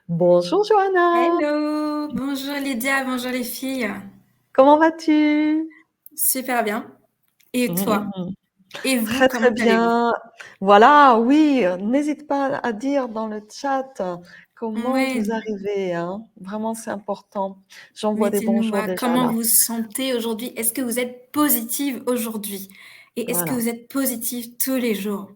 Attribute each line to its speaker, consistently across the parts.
Speaker 1: Bonjour Johanna,
Speaker 2: Hello, bonjour Lydia, bonjour les filles.
Speaker 1: comment vas-tu?
Speaker 2: Super bien. Et toi?
Speaker 1: Mmh.
Speaker 2: Et vous,
Speaker 1: Très très
Speaker 2: comment allez-vous?
Speaker 1: bien. Voilà, oui, n'hésite pas à dire dans le chat comment
Speaker 2: Ouais,
Speaker 1: vous arrivez, hein. Vraiment, c'est important. J'envoie des
Speaker 2: mettez-nous
Speaker 1: bonjours déjà
Speaker 2: comment
Speaker 1: là.
Speaker 2: vous vous sentez aujourd'hui. Est-ce que vous êtes positive aujourd'hui? Et est-ce que
Speaker 1: Voilà.
Speaker 2: vous êtes positive tous les jours?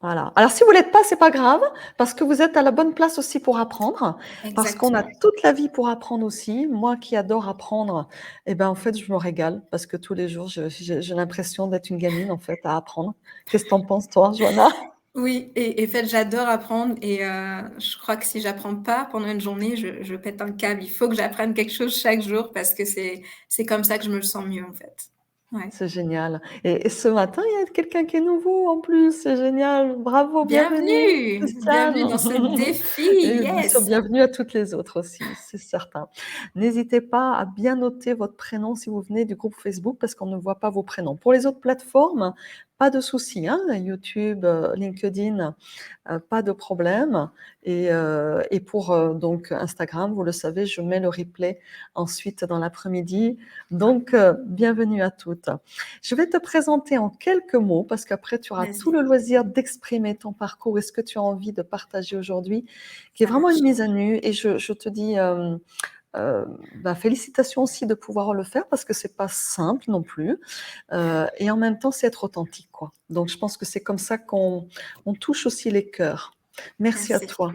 Speaker 1: Voilà. Alors si vous l'êtes pas, c'est pas grave, parce que vous êtes à la bonne place aussi pour apprendre, parce qu'on a
Speaker 2: Exactement.
Speaker 1: toute la vie pour apprendre aussi. Moi qui adore apprendre, eh ben, en fait, je me régale parce que tous les jours, j'ai l'impression d'être une gamine, en fait, à apprendre. Qu'est-ce que tu en penses, toi, Johanna?
Speaker 2: Oui, et en fait, j'adore apprendre et je crois que si j'apprends pas pendant une journée, je pète un câble. Il faut que j'apprenne quelque chose chaque jour parce que c'est comme ça que je me sens mieux, en fait. Ouais.
Speaker 1: C'est génial. Et ce matin, il y a quelqu'un qui est nouveau en plus, c'est génial. Bravo, bienvenue,
Speaker 2: Bienvenue! Bienvenue
Speaker 1: Christiane.
Speaker 2: dans ce défi,
Speaker 1: Et bien sûr,
Speaker 2: yes!
Speaker 1: bienvenue à toutes les autres aussi, c'est certain. N'hésitez pas à bien noter votre prénom si vous venez du groupe Facebook parce qu'on ne voit pas vos prénoms. Pour les autres plateformes, pas de souci, hein, YouTube, LinkedIn, pas de problème. Et pour donc Instagram, vous le savez, je mets le replay ensuite dans l'après-midi. Donc, bienvenue à toutes. Je vais te présenter en quelques mots parce qu'après, tu auras tout
Speaker 2: Vas-y,
Speaker 1: le loisir d'exprimer ton parcours et ce que tu as envie de partager aujourd'hui, qui est
Speaker 2: ça
Speaker 1: vraiment une
Speaker 2: marche.
Speaker 1: mise à nu. Et je te dis félicitations aussi de pouvoir le faire parce que c'est pas simple non plus. Et en même temps, c'est être authentique, quoi. Donc, je pense que c'est comme ça qu'on touche aussi les cœurs. Merci à
Speaker 2: Merci.
Speaker 1: toi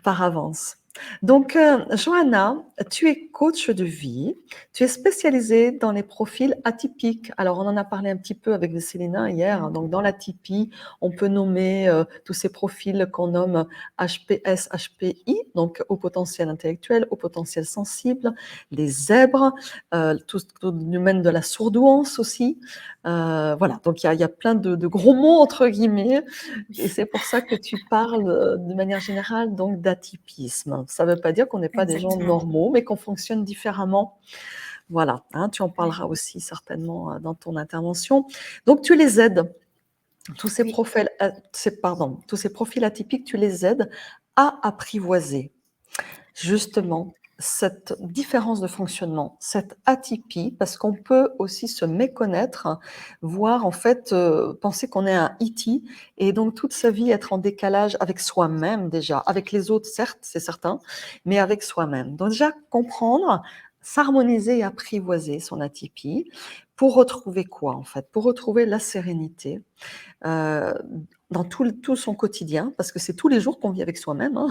Speaker 1: par avance. Donc, Johanna, tu es coach de vie, tu es spécialisée dans les profils atypiques. Alors, on en a parlé un petit peu avec Célina hier. Donc, dans l'atypie, on peut nommer tous ces profils qu'on nomme HPS, HPI, donc au potentiel intellectuel, au potentiel sensible, les zèbres, tout le domaine de la sourdouance aussi. Voilà, donc il y a plein de gros mots entre guillemets et c'est pour ça que tu parles de manière générale donc d'atypisme. Ça ne veut pas dire qu'on n'est pas des gens
Speaker 2: Exactement.
Speaker 1: normaux, mais qu'on fonctionne différemment. Voilà, hein, tu en
Speaker 2: Ouais.
Speaker 1: parleras aussi certainement dans ton intervention. Donc tu les aides, tous ces
Speaker 2: Oui,
Speaker 1: profils, tous ces profils atypiques, tu les aides à apprivoiser justement cette différence de fonctionnement, cette atypie, parce qu'on peut aussi se méconnaître, voire en fait penser qu'on est un E.T. et donc toute sa vie être en décalage avec soi-même déjà, avec les autres certes, c'est certain, mais avec soi-même. Donc déjà comprendre, s'harmoniser et apprivoiser son atypie pour retrouver quoi en fait? Pour retrouver la sérénité, euh, dans tout son quotidien, parce que c'est tous les jours qu'on vit avec soi-même, hein.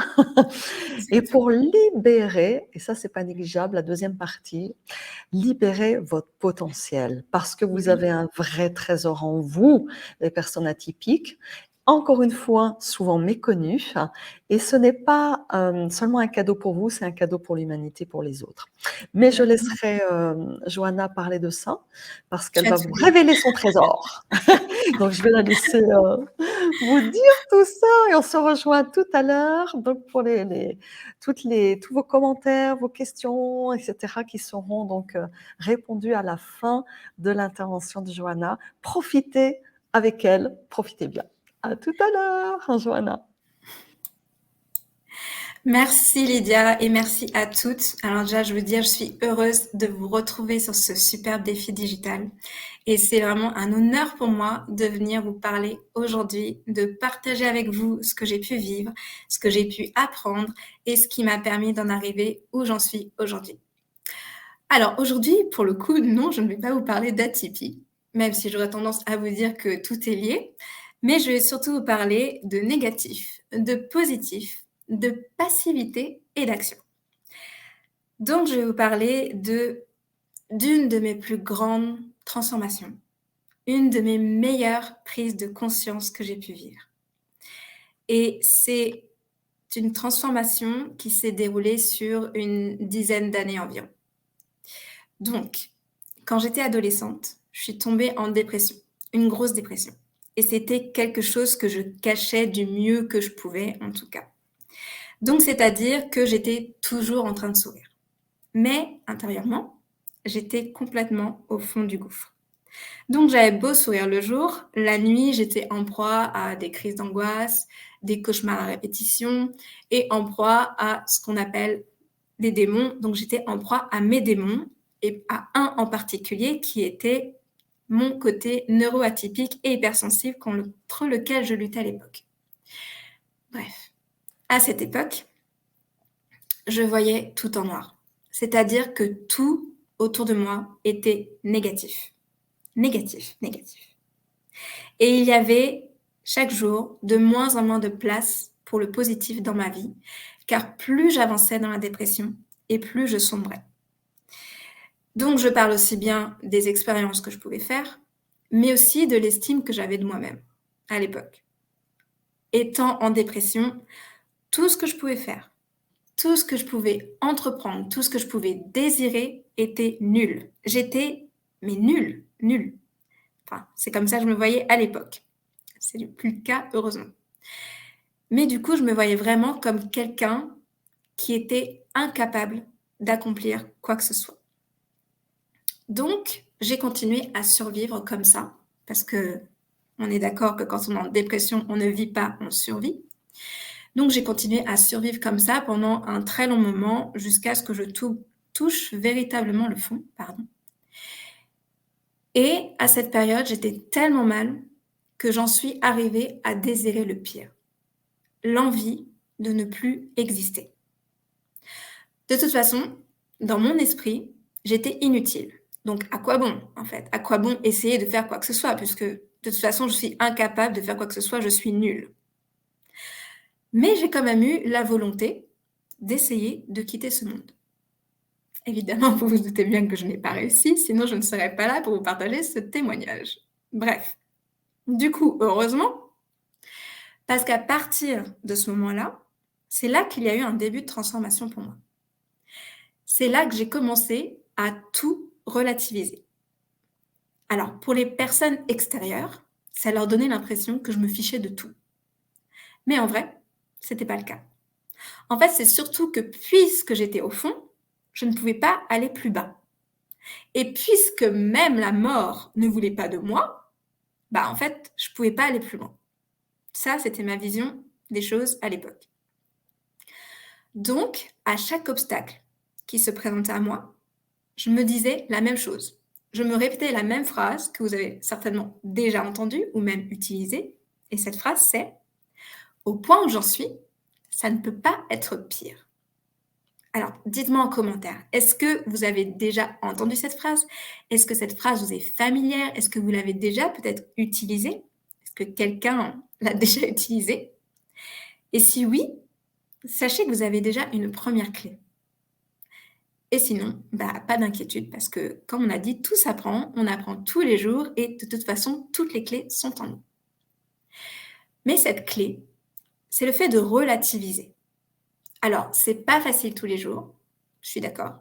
Speaker 1: Et pour
Speaker 2: exactement.
Speaker 1: libérer, et ça c'est pas négligeable, la deuxième partie, libérer votre potentiel, parce que vous
Speaker 2: Oui,
Speaker 1: avez un vrai trésor en vous, les personnes atypiques, encore une fois, souvent méconnues, et ce n'est pas seulement un cadeau pour vous, c'est un cadeau pour l'humanité, pour les autres. Mais je
Speaker 2: exactement.
Speaker 1: laisserai Johanna parler de ça, parce qu'elle
Speaker 2: Tu as
Speaker 1: va
Speaker 2: tout
Speaker 1: vous
Speaker 2: dit.
Speaker 1: révéler son trésor. Donc, je vais la laisser vous dire tout ça et on se rejoint tout à l'heure. Donc, pour tous vos commentaires, vos questions, etc., qui seront donc répondus à la fin de l'intervention de Johanna. Profitez avec elle, profitez bien. À tout à l'heure, hein, Johanna.
Speaker 2: Merci Lydia et merci à toutes. Alors déjà, je veux dire, je suis heureuse de vous retrouver sur ce superbe défi digital. Et c'est vraiment un honneur pour moi de venir vous parler aujourd'hui, de partager avec vous ce que j'ai pu vivre, ce que j'ai pu apprendre et ce qui m'a permis d'en arriver où j'en suis aujourd'hui. Alors aujourd'hui, pour le coup, non, je ne vais pas vous parler d'atypie, même si j'aurais tendance à vous dire que tout est lié, mais je vais surtout vous parler de négatif, de positif, de passivité et d'action. Donc je vais vous parler d'une de mes plus grandes transformations, une de mes meilleures prises de conscience que j'ai pu vivre. Et c'est une transformation qui s'est déroulée sur une dizaine d'années environ. Donc, quand j'étais adolescente, je suis tombée en dépression, une grosse dépression. Et c'était quelque chose que je cachais du mieux que je pouvais, en tout cas. Donc, c'est-à-dire que j'étais toujours en train de sourire. Mais intérieurement, j'étais complètement au fond du gouffre. Donc, j'avais beau sourire le jour, la nuit, j'étais en proie à des crises d'angoisse, des cauchemars à répétition et en proie à ce qu'on appelle des démons. Donc, j'étais en proie à mes démons et à un en particulier qui était mon côté neuroatypique et hypersensible contre lequel je luttais à l'époque. Bref, à cette époque, je voyais tout en noir. C'est-à-dire que tout autour de moi était négatif. Négatif, négatif. Et il y avait chaque jour de moins en moins de place pour le positif dans ma vie, car plus j'avançais dans la dépression et plus je sombrais. Donc je parle aussi bien des expériences que je pouvais faire, mais aussi de l'estime que j'avais de moi-même à l'époque. Étant en dépression, tout ce que je pouvais faire, tout ce que je pouvais entreprendre, tout ce que je pouvais désirer était nul. J'étais, mais nulle, nulle. Enfin, c'est comme ça que je me voyais à l'époque. C'est plus le cas, heureusement. Mais du coup, je me voyais vraiment comme quelqu'un qui était incapable d'accomplir quoi que ce soit. Donc, j'ai continué à survivre comme ça, parce que on est d'accord que quand on est en dépression, on ne vit pas, on survit. Donc, j'ai continué à survivre comme ça pendant un très long moment, jusqu'à ce que je touche véritablement le fond, pardon. Et à cette période, j'étais tellement mal que j'en suis arrivée à désirer le pire. L'envie de ne plus exister. De toute façon, dans mon esprit, j'étais inutile. Donc, à quoi bon, en fait? À quoi bon essayer de faire quoi que ce soit? Puisque, de toute façon, je suis incapable de faire quoi que ce soit, je suis nulle. Mais j'ai quand même eu la volonté d'essayer de quitter ce monde. Évidemment, vous vous doutez bien que je n'ai pas réussi, sinon je ne serais pas là pour vous partager ce témoignage. Bref. Du coup, heureusement, parce qu'à partir de ce moment-là, c'est là qu'il y a eu un début de transformation pour moi. C'est là que j'ai commencé à tout relativiser. Alors, pour les personnes extérieures, ça leur donnait l'impression que je me fichais de tout. Mais en vrai, c'était pas le cas. En fait, c'est surtout que puisque j'étais au fond, je ne pouvais pas aller plus bas. Et puisque même la mort ne voulait pas de moi, bah en fait, je pouvais pas aller plus loin. Ça, c'était ma vision des choses à l'époque. Donc, à chaque obstacle qui se présentait à moi, je me disais la même chose. Je me répétais la même phrase que vous avez certainement déjà entendue ou même utilisée. Et cette phrase, c'est: au point où j'en suis, ça ne peut pas être pire. Alors, dites-moi en commentaire, est-ce que vous avez déjà entendu cette phrase? Est-ce que cette phrase vous est familière? Est-ce que vous l'avez déjà peut-être utilisée? Est-ce que quelqu'un l'a déjà utilisée? Et si oui, sachez que vous avez déjà une première clé. Et sinon, pas d'inquiétude parce que, comme on a dit, tout s'apprend, on apprend tous les jours et de toute façon, toutes les clés sont en nous. Mais cette clé, c'est le fait de relativiser. Alors, c'est pas facile tous les jours, je suis d'accord,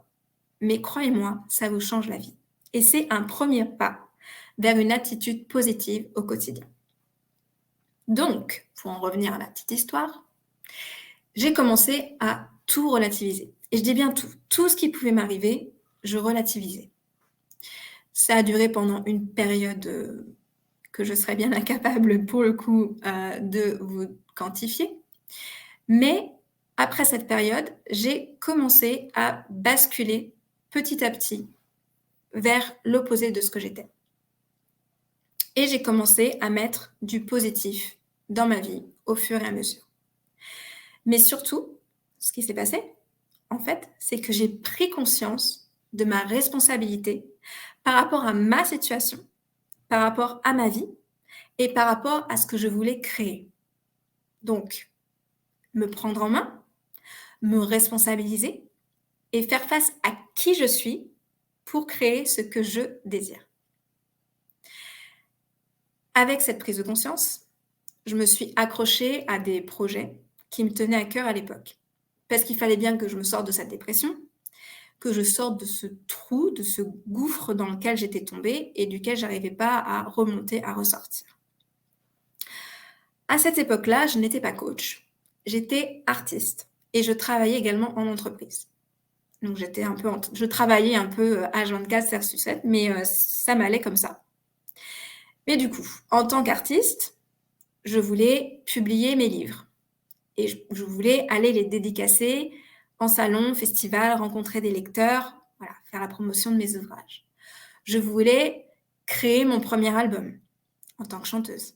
Speaker 2: mais croyez-moi, ça vous change la vie. Et c'est un premier pas vers une attitude positive au quotidien. Donc, pour en revenir à la petite histoire, j'ai commencé à tout relativiser. Et je dis bien tout. Tout ce qui pouvait m'arriver, je relativisais. Ça a duré pendant une période que je serais bien incapable, pour le coup, de vous quantifier. Mais après cette période, j'ai commencé à basculer petit à petit vers l'opposé de ce que j'étais. Et j'ai commencé à mettre du positif dans ma vie au fur et à mesure. Mais surtout, ce qui s'est passé, en fait, c'est que j'ai pris conscience de ma responsabilité par rapport à ma situation, par rapport à ma vie et par rapport à ce que je voulais créer. Donc, me prendre en main, me responsabiliser et faire face à qui je suis pour créer ce que je désire. Avec cette prise de conscience, je me suis accrochée à des projets qui me tenaient à cœur à l'époque. Parce qu'il fallait bien que je me sorte de cette dépression, que je sorte de ce trou, de ce gouffre dans lequel j'étais tombée et duquel je n'arrivais pas à remonter, à ressortir. À cette époque-là, je n'étais pas coach, j'étais artiste et je travaillais également en entreprise. Donc je travaillais un peu H24 versus 7, mais ça m'allait comme ça. Mais du coup, en tant qu'artiste, je voulais publier mes livres et je voulais aller les dédicacer en salon, festival, rencontrer des lecteurs, voilà, faire la promotion de mes ouvrages. Je voulais créer mon premier album en tant que chanteuse.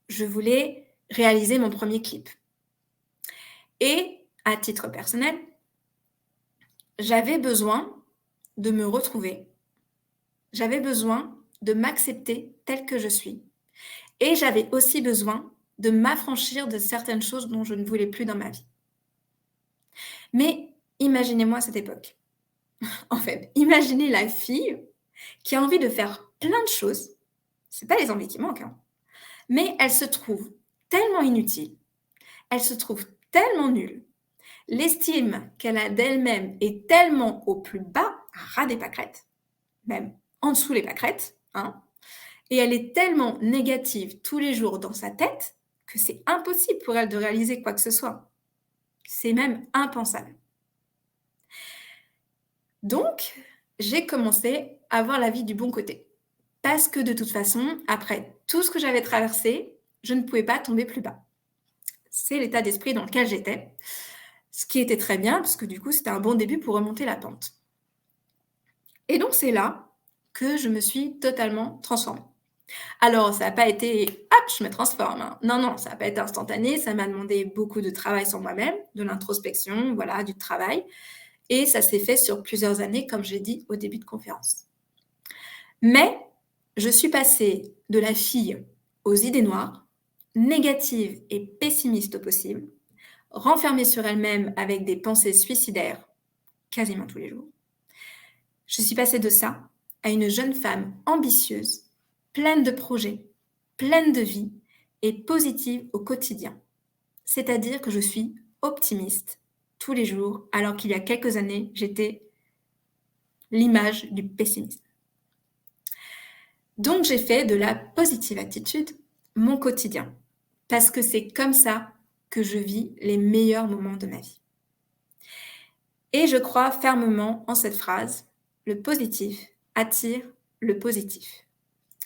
Speaker 2: Je voulais réaliser mon premier clip. Et à titre personnel, j'avais besoin de me retrouver. J'avais besoin de m'accepter telle que je suis. Et j'avais aussi besoin de m'affranchir de certaines choses dont je ne voulais plus dans ma vie. Mais imaginez-moi cette époque. En fait, imaginez la fille qui a envie de faire plein de choses. C'est pas les envies qui manquent, hein. Mais elle se trouve tellement inutile. Elle se trouve tellement nulle. L'estime qu'elle a d'elle-même est tellement au plus bas, à ras des pâquerettes, même en dessous les pâquerettes, hein. Et elle est tellement négative tous les jours dans sa tête que c'est impossible pour elle de réaliser quoi que ce soit. C'est même impensable. Donc, j'ai commencé à voir la vie du bon côté. Parce que de toute façon, après tout ce que j'avais traversé, je ne pouvais pas tomber plus bas. C'est l'état d'esprit dans lequel j'étais. Ce qui était très bien, parce que du coup, c'était un bon début pour remonter la pente. Et donc, c'est là que je me suis totalement transformée. Alors, ça n'a pas été « hop, je me transforme ». Non, ça n'a pas été instantané. Ça m'a demandé beaucoup de travail sur moi-même, de l'introspection, voilà, du travail. Et ça s'est fait sur plusieurs années, comme j'ai dit au début de conférence. Mais je suis passée de la fille aux idées noires, négative et pessimiste au possible, renfermée sur elle-même avec des pensées suicidaires quasiment tous les jours. Je suis passée de ça à une jeune femme ambitieuse, pleine de projets, pleine de vie et positive au quotidien. C'est-à-dire que je suis optimiste tous les jours, alors qu'il y a quelques années, j'étais l'image du pessimisme. Donc, j'ai fait de la positive attitude mon quotidien, parce que c'est comme ça que je vis les meilleurs moments de ma vie. Et je crois fermement en cette phrase, le positif attire le positif.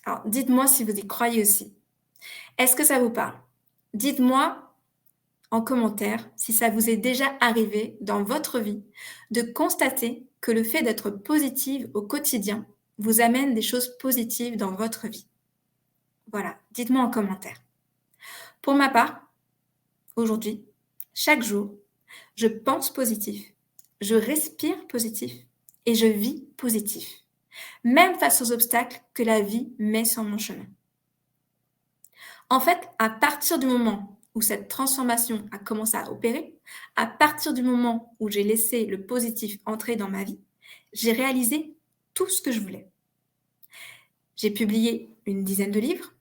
Speaker 2: Alors, dites-moi si vous y croyez aussi. Est-ce que ça vous parle? Dites-moi en commentaire si ça vous est déjà arrivé dans votre vie de constater que le fait d'être positive au quotidien vous amène des choses positives dans votre vie. Voilà, dites-moi en commentaire. Pour ma part, aujourd'hui, chaque jour, je pense positif, je respire positif et je vis positif, même face aux obstacles que la vie met sur mon chemin. En fait, à partir du moment où cette transformation a commencé à opérer, à partir du moment où j'ai laissé le positif entrer dans ma vie, j'ai réalisé tout ce que je voulais. J'ai publié une dizaine de livres,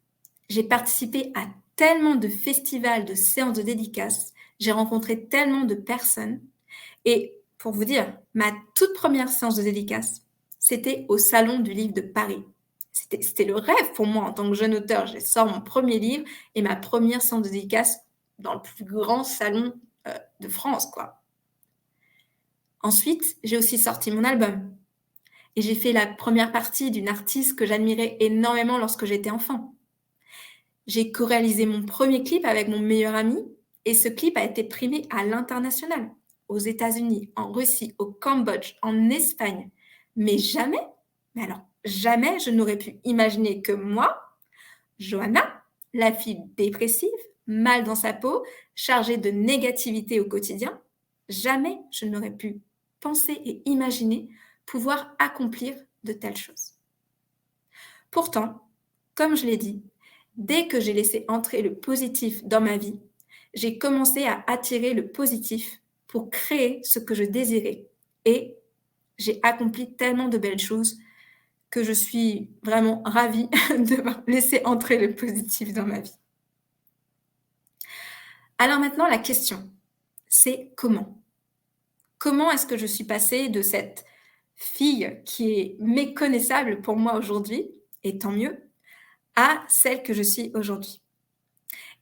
Speaker 2: j'ai participé à tellement de festivals, de séances de dédicaces, j'ai rencontré tellement de personnes. Et pour vous dire, ma toute première séance de dédicace, c'était au Salon du Livre de Paris. C'était le rêve pour moi en tant que jeune auteur. Je sors mon premier livre et ma première séance de dédicace dans le plus grand salon de France, quoi. Ensuite, j'ai aussi sorti mon album. Et j'ai fait la première partie d'une artiste que j'admirais énormément lorsque j'étais enfant. J'ai co-réalisé mon premier clip avec mon meilleur ami et ce clip a été primé à l'international, aux États-Unis, en Russie, au Cambodge, en Espagne. Mais jamais, mais alors jamais je n'aurais pu imaginer que moi, Johanna, la fille dépressive, mal dans sa peau, chargée de négativité au quotidien, jamais je n'aurais pu penser et imaginer pouvoir accomplir de telles choses. Pourtant, comme je l'ai dit, dès que j'ai laissé entrer le positif dans ma vie, j'ai commencé à attirer le positif pour créer ce que je désirais. Et j'ai accompli tellement de belles choses que je suis vraiment ravie de laisser entrer le positif dans ma vie. Alors maintenant, la question, c'est comment? Comment est-ce que je suis passée de cette fille qui est méconnaissable pour moi aujourd'hui, et tant mieux, à celle que je suis aujourd'hui?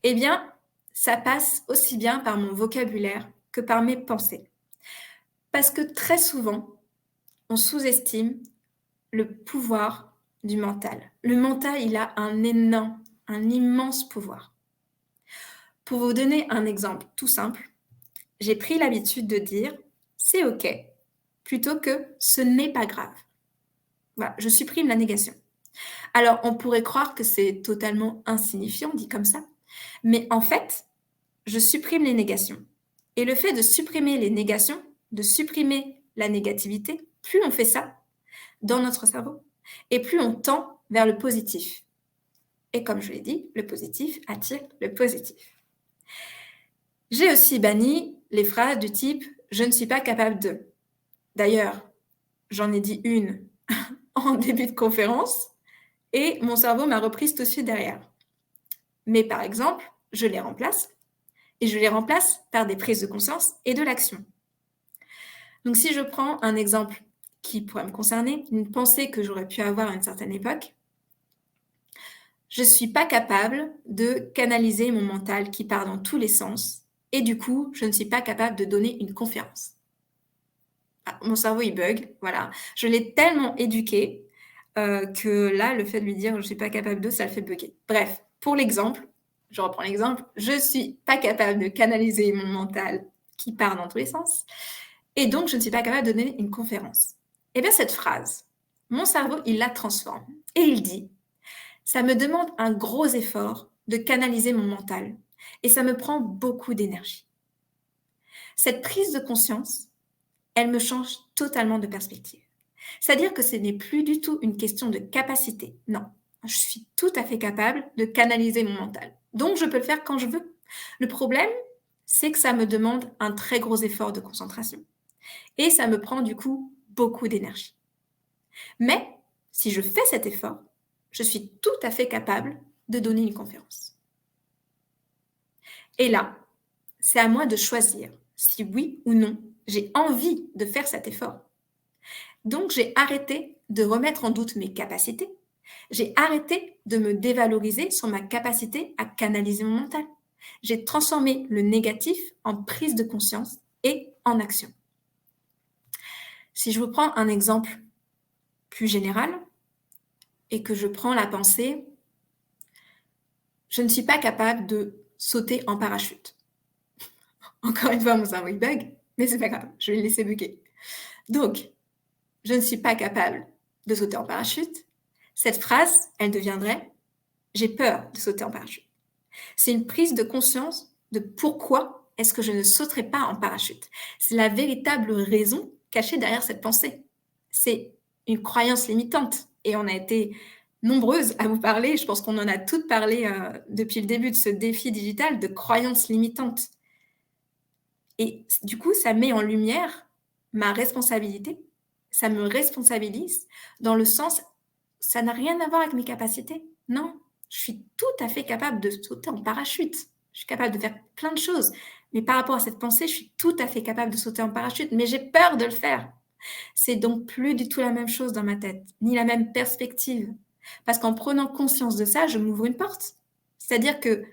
Speaker 2: Eh bien, ça passe aussi bien par mon vocabulaire que par mes pensées. Parce que très souvent, on sous-estime le pouvoir du mental. Le mental, il a un énorme, un immense pouvoir. Pour vous donner un exemple tout simple, j'ai pris l'habitude de dire « c'est OK » plutôt que « ce n'est pas grave ». Voilà, je supprime la négation. Alors, on pourrait croire que c'est totalement insignifiant, dit comme ça, mais en fait, je supprime les négations. Et le fait de supprimer les négations, de supprimer la négativité, plus on fait ça dans notre cerveau, et plus on tend vers le positif. Et comme je l'ai dit, le positif attire le positif. J'ai aussi banni les phrases du type « je ne suis pas capable de ». D'ailleurs, j'en ai dit une en début de conférence et mon cerveau m'a reprise tout de suite derrière. Mais par exemple, je les remplace et je les remplace par des prises de conscience et de l'action. Donc si je prends un exemple qui pourrait me concerner, une pensée que j'aurais pu avoir à une certaine époque, je ne suis pas capable de canaliser mon mental qui part dans tous les sens et du coup, je ne suis pas capable de donner une conférence. Ah, mon cerveau, il bug, voilà. Je l'ai tellement éduqué que là, le fait de lui dire « je ne suis pas capable de », ça le fait bugger. Bref, pour l'exemple, je reprends l'exemple, je ne suis pas capable de canaliser mon mental qui part dans tous les sens et donc je ne suis pas capable de donner une conférence. Eh bien, cette phrase, mon cerveau, il la transforme et il dit « ça me demande un gros effort de canaliser mon mental et ça me prend beaucoup d'énergie ». Cette prise de conscience, elle me change totalement de perspective. C'est-à-dire que ce n'est plus du tout une question de capacité. Non, je suis tout à fait capable de canaliser mon mental. Donc, je peux le faire quand je veux. Le problème, c'est que ça me demande un très gros effort de concentration. Et ça me prend du coup beaucoup d'énergie. Mais si je fais cet effort, je suis tout à fait capable de donner une conférence. Et là, c'est à moi de choisir si oui ou non j'ai envie de faire cet effort. Donc, j'ai arrêté de remettre en doute mes capacités. J'ai arrêté de me dévaloriser sur ma capacité à canaliser mon mental. J'ai transformé le négatif en prise de conscience et en action. Si je vous prends un exemple plus général et que je prends la pensée « je ne suis pas capable de sauter en parachute ». Encore une fois, mon cerveau il bug, mais c'est pas grave, je vais le laisser bugger. Donc, je ne suis pas capable de sauter en parachute. Cette phrase, elle deviendrait « j'ai peur de sauter en parachute ». C'est une prise de conscience de pourquoi est-ce que je ne sauterai pas en parachute. C'est la véritable raison cachée derrière cette pensée. C'est une croyance limitante et on a été nombreuses à vous parler, je pense qu'on en a toutes parlé depuis le début de ce défi digital, de croyances limitantes. Et du coup, ça met en lumière ma responsabilité, ça me responsabilise dans le sens, ça n'a rien à voir avec mes capacités. Non, je suis tout à fait capable de sauter en parachute. Je suis capable de faire plein de choses. Mais par rapport à cette pensée, je suis tout à fait capable de sauter en parachute, mais j'ai peur de le faire. C'est donc plus du tout la même chose dans ma tête, ni la même perspective. Parce qu'en prenant conscience de ça, je m'ouvre une porte. C'est-à-dire que,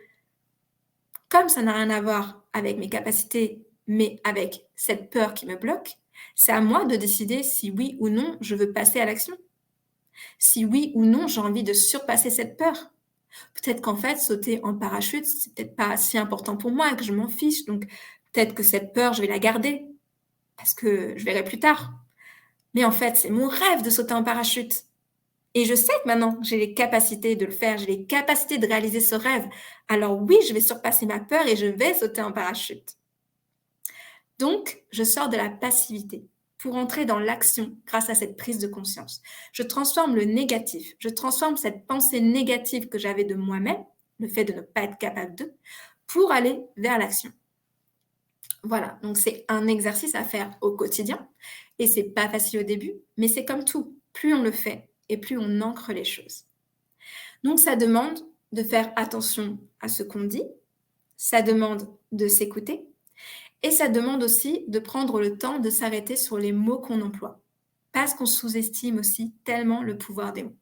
Speaker 2: comme ça n'a rien à voir avec mes capacités, mais avec cette peur qui me bloque, c'est à moi de décider si oui ou non je veux passer à l'action. Si oui ou non j'ai envie de surpasser cette peur. Peut-être qu'en fait, sauter en parachute, c'est peut-être pas si important pour moi, que je m'en fiche. Donc, peut-être que cette peur, je vais la garder parce que je verrai plus tard. Mais en fait, c'est mon rêve de sauter en parachute. Et je sais que maintenant, j'ai les capacités de le faire, j'ai les capacités de réaliser ce rêve. Alors oui, je vais surpasser ma peur et je vais sauter en parachute. Donc, je sors de la passivité pour entrer dans l'action grâce à cette prise de conscience. Je transforme le négatif, je transforme cette pensée négative que j'avais de moi-même, le fait de ne pas être capable de, pour aller vers l'action. Voilà, donc c'est un exercice à faire au quotidien et c'est pas facile au début, mais c'est comme tout, plus on le fait et plus on ancre les choses. Donc ça demande de faire attention à ce qu'on dit, ça demande de s'écouter et ça demande aussi de prendre le temps de s'arrêter sur les mots qu'on emploie, parce qu'on sous-estime aussi tellement le pouvoir des mots.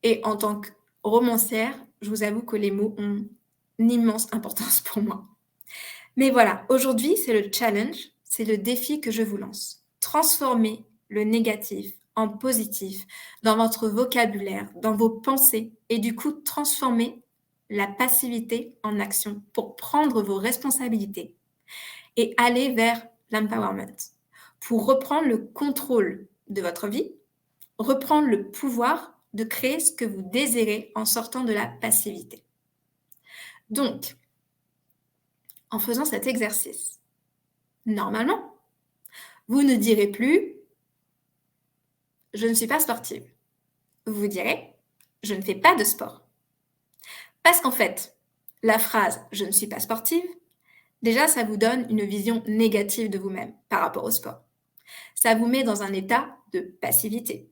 Speaker 2: Et en tant que romancière, je vous avoue que les mots ont une immense importance pour moi. Mais voilà, aujourd'hui, c'est le challenge, c'est le défi que je vous lance. Transformez le négatif en positif dans votre vocabulaire, dans vos pensées et du coup, transformez la passivité en action pour prendre vos responsabilités et aller vers l'empowerment, pour reprendre le contrôle de votre vie, reprendre le pouvoir de créer ce que vous désirez en sortant de la passivité. Donc, en faisant cet exercice, normalement, vous ne direz plus « je ne suis pas sportive ». Vous direz « je ne fais pas de sport ». Parce qu'en fait, la phrase « je ne suis pas sportive », déjà, ça vous donne une vision négative de vous-même par rapport au sport. Ça vous met dans un état de passivité.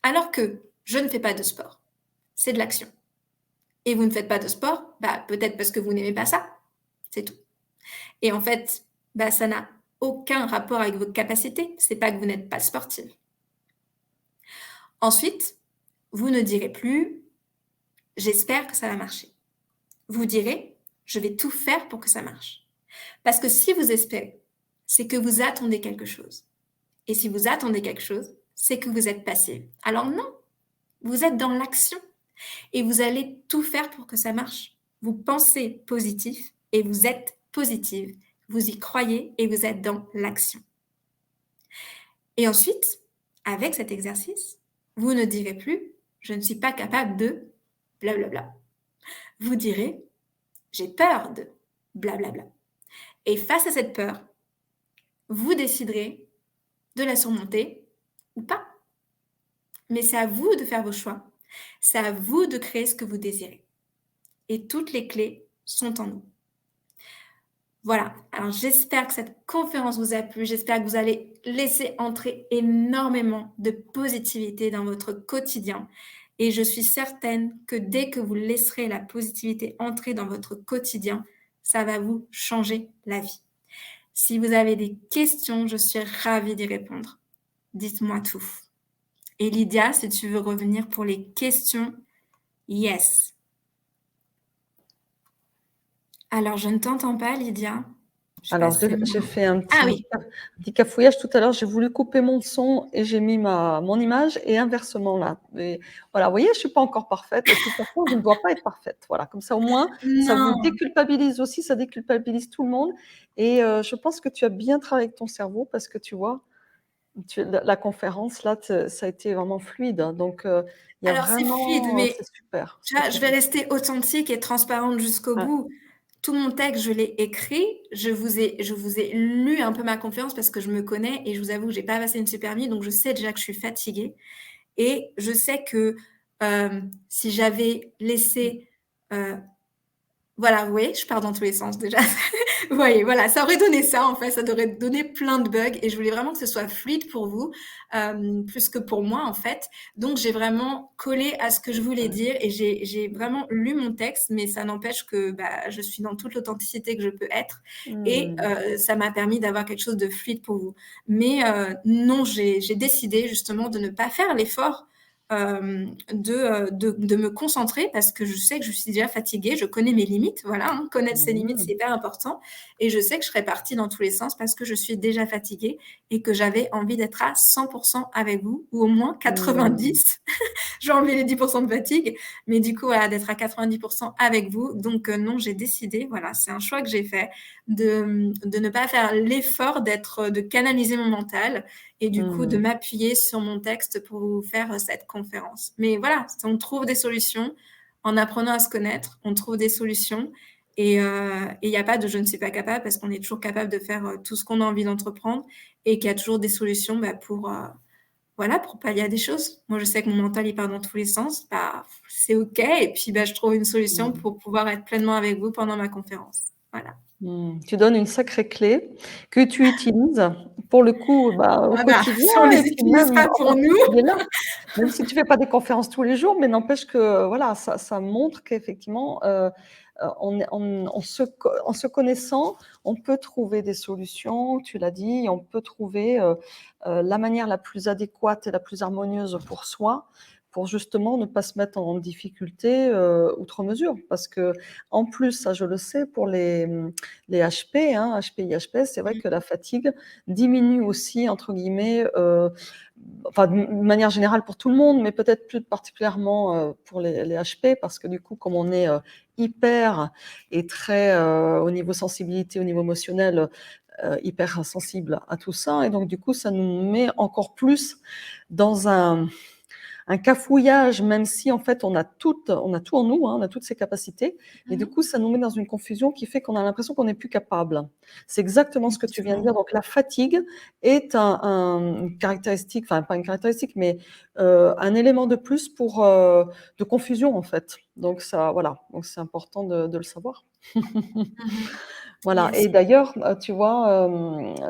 Speaker 2: Alors que « je ne fais pas de sport », c'est de l'action. Et vous ne faites pas de sport, peut-être parce que vous n'aimez pas ça, c'est tout. Et en fait, ça n'a aucun rapport avec vos capacités. C'est pas que vous n'êtes pas sportive. Ensuite, vous ne direz plus « j'espère que ça va marcher ». Vous direz « je vais tout faire pour que ça marche ». Parce que si vous espérez, c'est que vous attendez quelque chose. Et si vous attendez quelque chose, c'est que vous êtes passive. Alors non, vous êtes dans l'action et vous allez tout faire pour que ça marche. Vous pensez positif et vous êtes positive. Vous y croyez et vous êtes dans l'action. Et ensuite, avec cet exercice, vous ne direz plus « je ne suis pas capable de blablabla ». Vous direz « j'ai peur de blablabla ». Et face à cette peur, vous déciderez de la surmonter ou pas. Mais c'est à vous de faire vos choix. C'est à vous de créer ce que vous désirez. Et toutes les clés sont en nous. Voilà, alors j'espère que cette conférence vous a plu, j'espère que vous allez laisser entrer énormément de positivité dans votre quotidien et je suis certaine que dès que vous laisserez la positivité entrer dans votre quotidien, ça va vous changer la vie. Si vous avez des questions, je suis ravie d'y répondre. Dites-moi tout. Et Lydia, si tu veux revenir pour les questions, yes. Alors, je ne t'entends pas, Lydia.
Speaker 1: Alors, j'ai fait un
Speaker 2: oui.
Speaker 1: petit cafouillage tout à l'heure. J'ai voulu couper mon son et j'ai mis mon image et inversement là. Et voilà, vous voyez, je ne suis pas encore parfaite. Et de toute façon, je ne dois pas être parfaite. Voilà, comme ça au moins, ça vous déculpabilise aussi, ça déculpabilise tout le monde. Et je pense que tu as bien travaillé avec ton cerveau parce que tu vois, la conférence là, ça a été vraiment fluide. Donc, il y a
Speaker 2: Alors,
Speaker 1: vraiment,
Speaker 2: c'est fluide, mais
Speaker 1: c'est super.
Speaker 2: je vais rester authentique et transparente jusqu'au bout. Tout mon texte, je l'ai écrit. Je vous ai lu un peu ma conférence parce que je me connais et je vous avoue que j'ai pas passé une super nuit, donc je sais déjà que je suis fatiguée. Et je sais que si j'avais laissé... voilà, vous voyez, je pars dans tous les sens déjà. Vous voyez, voilà, ça aurait donné ça en fait, ça aurait donné plein de bugs et je voulais vraiment que ce soit fluide pour vous, plus que pour moi en fait. Donc j'ai vraiment collé à ce que je voulais dire et j'ai vraiment lu mon texte, mais ça n'empêche que je suis dans toute l'authenticité que je peux être et ça m'a permis d'avoir quelque chose de fluide pour vous. Mais non, j'ai décidé justement de ne pas faire l'effort de me concentrer parce que je sais que je suis déjà fatiguée, je connais mes limites, voilà, connaître ses limites, c'est hyper important et je sais que je serais partie dans tous les sens parce que je suis déjà fatiguée et que j'avais envie d'être à 100% avec vous ou au moins 90. J'ai enlevé les 10% de fatigue, mais du coup, voilà, d'être à 90% avec vous. Donc non, j'ai décidé, voilà, c'est un choix que j'ai fait de ne pas faire l'effort de canaliser mon mental et du coup de m'appuyer sur mon texte pour vous faire cette conférence. Mais voilà, on trouve des solutions en apprenant à se connaître, on trouve des solutions Et il n'y a pas de je ne suis pas capable parce qu'on est toujours capable de faire tout ce qu'on a envie d'entreprendre et qu'il y a toujours des solutions pour, voilà, pour pallier à des choses. Moi, je sais que mon mental, il part dans tous les sens. Bah, c'est OK. Et puis, bah, je trouve une solution
Speaker 1: Mmh.
Speaker 2: pour pouvoir être pleinement avec vous pendant ma conférence. Voilà.
Speaker 1: Tu donnes une sacrée clé que tu utilises pour le coup, bah, au
Speaker 2: Ah bah,
Speaker 1: quotidien
Speaker 2: si on
Speaker 1: et
Speaker 2: les
Speaker 1: puis
Speaker 2: utilise
Speaker 1: même
Speaker 2: pas
Speaker 1: en
Speaker 2: pour
Speaker 1: tant que
Speaker 2: nous.
Speaker 1: là, même si tu fais pas des conférences tous les jours, mais n'empêche que voilà, ça montre qu'effectivement, en se connaissant, on peut trouver des solutions, tu l'as dit, on peut trouver, la manière la plus adéquate et la plus harmonieuse pour soi, pour justement ne pas se mettre en difficulté, outre mesure. Parce qu'en plus, ça je le sais pour les HP, hein, HP, IHP, c'est vrai
Speaker 2: Mmh.
Speaker 1: que la fatigue diminue aussi, entre guillemets, enfin, de manière générale pour tout le monde, mais peut-être plus particulièrement pour les HP, parce que du coup, comme on est hyper et très au niveau sensibilité, au niveau émotionnel, hyper sensible à tout ça, et donc du coup, ça nous met encore plus dans un cafouillage, même si en fait on a tout en nous, hein, on a toutes ces capacités, mais du
Speaker 2: Mmh.
Speaker 1: coup ça nous met dans une confusion qui fait qu'on a l'impression qu'on n'est plus capable. C'est exactement ce que tu viens de
Speaker 2: Effectivement.
Speaker 1: dire. Donc la fatigue est une caractéristique, enfin pas une caractéristique, mais un élément de plus pour de confusion en fait. Donc ça, voilà, donc c'est important de le savoir.
Speaker 2: Mmh.
Speaker 1: Voilà,
Speaker 2: Yes.
Speaker 1: et d'ailleurs, tu vois,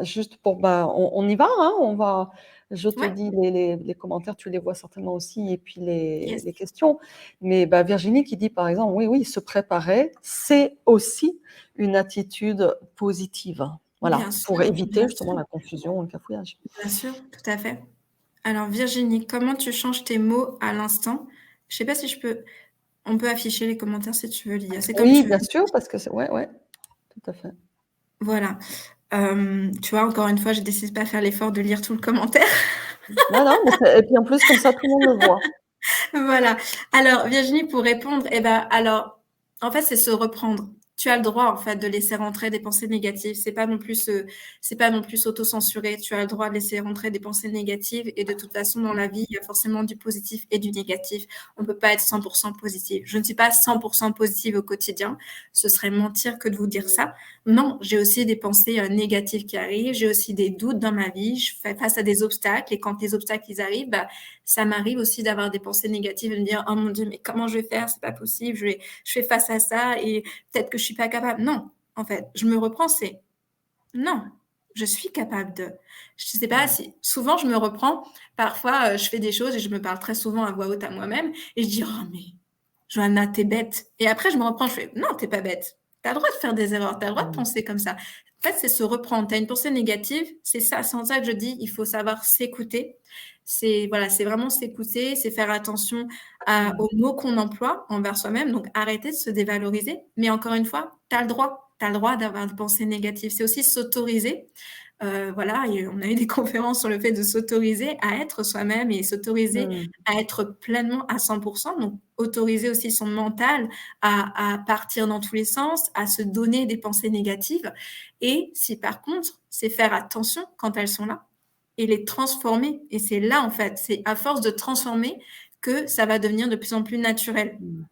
Speaker 1: juste pour, bah, on y va, hein, je te
Speaker 2: Ouais.
Speaker 1: dis les commentaires, tu les vois certainement aussi, et puis
Speaker 2: Yes.
Speaker 1: les questions. Mais bah, Virginie qui dit par exemple, oui, oui, se préparer, c'est aussi une attitude positive. Voilà, pour éviter
Speaker 2: Bien
Speaker 1: justement
Speaker 2: sûr,
Speaker 1: la confusion, le cafouillage.
Speaker 2: bien sûr, tout à fait. Alors Virginie, comment tu changes tes mots à l'instant? Je sais pas si on peut afficher les commentaires si tu veux, Lydia, c'est comme
Speaker 1: Oui,
Speaker 2: tu veux.
Speaker 1: bien sûr, parce que c'est, ouais, ouais, tout à fait.
Speaker 2: Voilà. Tu vois, encore une fois, j'ai décidé de pas faire l'effort de lire tout le commentaire.
Speaker 1: Non, non, mais et puis en plus, comme ça, tout le monde le voit.
Speaker 2: Voilà. Alors, Virginie, pour répondre, eh ben, alors, en fait, c'est se reprendre. Tu as le droit, en fait, de laisser rentrer des pensées négatives. C'est pas non plus s'auto-censurer. Tu as le droit de laisser rentrer des pensées négatives. Et de toute façon, dans la vie, il y a forcément du positif et du négatif. On peut pas être 100% positif. Je ne suis pas 100% positive au quotidien. Ce serait mentir que de vous dire ça. Non, j'ai aussi des pensées négatives qui arrivent. J'ai aussi des doutes dans ma vie. Je fais face à des obstacles. Et quand les obstacles, ils arrivent, bah, ça m'arrive aussi d'avoir des pensées négatives et de me dire: «Oh mon Dieu, mais comment je vais faire? C'est pas possible, je fais face à ça et peut-être que je suis pas capable». Non, en fait, je me reprends, c'est: «Non, je suis capable de». Je sais pas si souvent je me reprends, parfois, je fais des choses et je me parle très souvent à voix haute à moi-même et je dis: «Oh mais Joanna, tu bête». Et après je me reprends, je fais: «Non, t'es pas bête. Tu as le droit de faire des erreurs, tu as le droit de
Speaker 1: Mmh.
Speaker 2: penser comme ça». En fait, c'est se reprendre. Tu as une pensée négative, c'est ça, c'est en ça que je dis: il faut savoir s'écouter. C'est voilà, c'est vraiment s'écouter, c'est faire attention aux mots qu'on emploie envers soi-même, donc arrêter de se dévaloriser. Mais encore une fois, tu as le droit. Tu as le droit d'avoir des pensées négatives. C'est aussi s'autoriser. Voilà, et on a eu des conférences sur le fait de s'autoriser à être soi-même et s'autoriser
Speaker 1: Mmh.
Speaker 2: à être pleinement à 100%. Donc, autoriser aussi son mental à partir dans tous les sens, à se donner des pensées négatives. Et si par contre, c'est faire attention quand elles sont là et les transformer. Et c'est là, en fait, c'est à force de transformer que ça va devenir de plus en plus naturel.
Speaker 1: Mmh.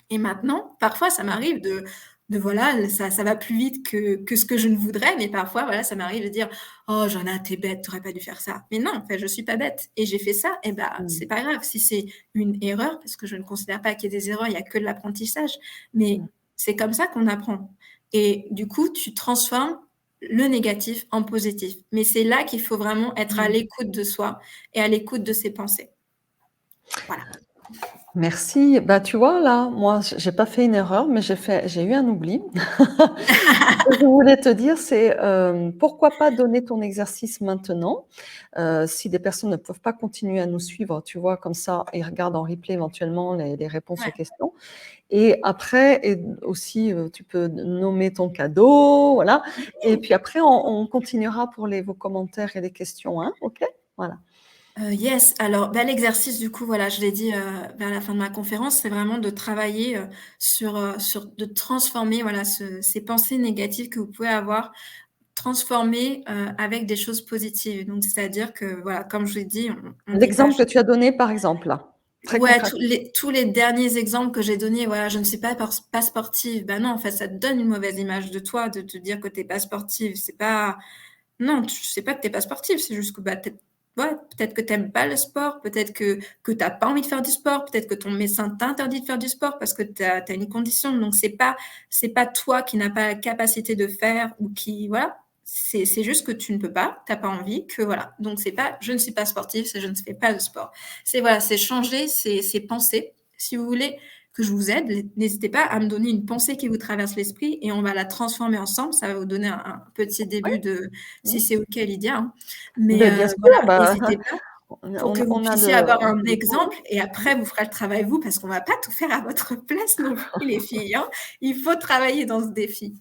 Speaker 2: Et maintenant, parfois, ça m'arrive de voilà, ça va plus vite que ce que je ne voudrais, mais parfois, voilà, ça m'arrive de dire: «Oh Joanna, tu bête, tu pas dû faire ça». Mais non, en fait, je suis pas bête et j'ai fait ça et bah,
Speaker 1: Mmh.
Speaker 2: c'est pas grave si c'est une erreur, parce que je ne considère pas qu'il y ait des erreurs, il y a que de l'apprentissage, mais
Speaker 1: Mmh.
Speaker 2: c'est comme ça qu'on apprend et du coup, tu transformes le négatif en positif. Mais c'est là qu'il faut vraiment être à
Speaker 1: Mmh.
Speaker 2: l'écoute de soi et à l'écoute de ses pensées. Voilà.
Speaker 1: Merci. Bah, tu vois, là, moi, j'ai pas fait une erreur, mais j'ai eu un oubli. Ce que je voulais te dire, c'est, pourquoi pas donner ton exercice maintenant? Si des personnes ne peuvent pas continuer à nous suivre, tu vois? Comme ça, ils regardent en replay éventuellement les réponses aux
Speaker 2: Ouais.
Speaker 1: questions, et après, et aussi, tu peux nommer ton cadeau, voilà, et puis après on continuera pour vos commentaires et les questions, hein? OK? Voilà.
Speaker 2: Yes, alors, bah, l'exercice du coup, voilà, je l'ai dit, vers la fin de ma conférence, c'est vraiment de travailler, sur de transformer, voilà, ces pensées négatives que vous pouvez avoir, transformer, avec des choses positives. Donc c'est-à-dire que, voilà, comme je l'ai dit, on n'est pas
Speaker 1: L'exemple que tu as donné, par exemple, là. Très
Speaker 2: Ouais,
Speaker 1: concrètement.
Speaker 2: tous les derniers exemples que j'ai donnés, voilà, je ne suis pas sportive. Ben non, en fait, ça te donne une mauvaise image de toi de te dire que t'es pas sportive. C'est pas, non, c'est pas que t'es pas sportive, c'est juste que bah ouais, peut-être que t'aimes pas le sport, peut-être que t'as pas envie de faire du sport, peut-être que ton médecin t'interdit de faire du sport parce que t'as une condition. Donc c'est pas toi qui n'as pas la capacité de faire ou qui voilà. C'est juste que tu ne peux pas, t'as pas envie, que voilà. Donc c'est pas je ne suis pas sportive, c'est je ne fais pas de sport. C'est voilà, c'est changer ces pensées. Si vous voulez que je vous aide, n'hésitez pas à me donner une pensée qui vous traverse l'esprit et on va la transformer ensemble. Ça va vous donner un petit
Speaker 1: Oui.
Speaker 2: début de,
Speaker 1: Mmh.
Speaker 2: si c'est OK Lydia, hein. Mais
Speaker 1: Bien
Speaker 2: voilà,
Speaker 1: sûr, bah,
Speaker 2: n'hésitez pas pour que vous
Speaker 1: on a
Speaker 2: puissiez avoir un
Speaker 1: le temps,
Speaker 2: exemple et
Speaker 1: hein.
Speaker 2: après vous ferez le travail vous parce qu'on va pas tout faire à votre place non plus les filles, hein. Il faut travailler dans ce défi.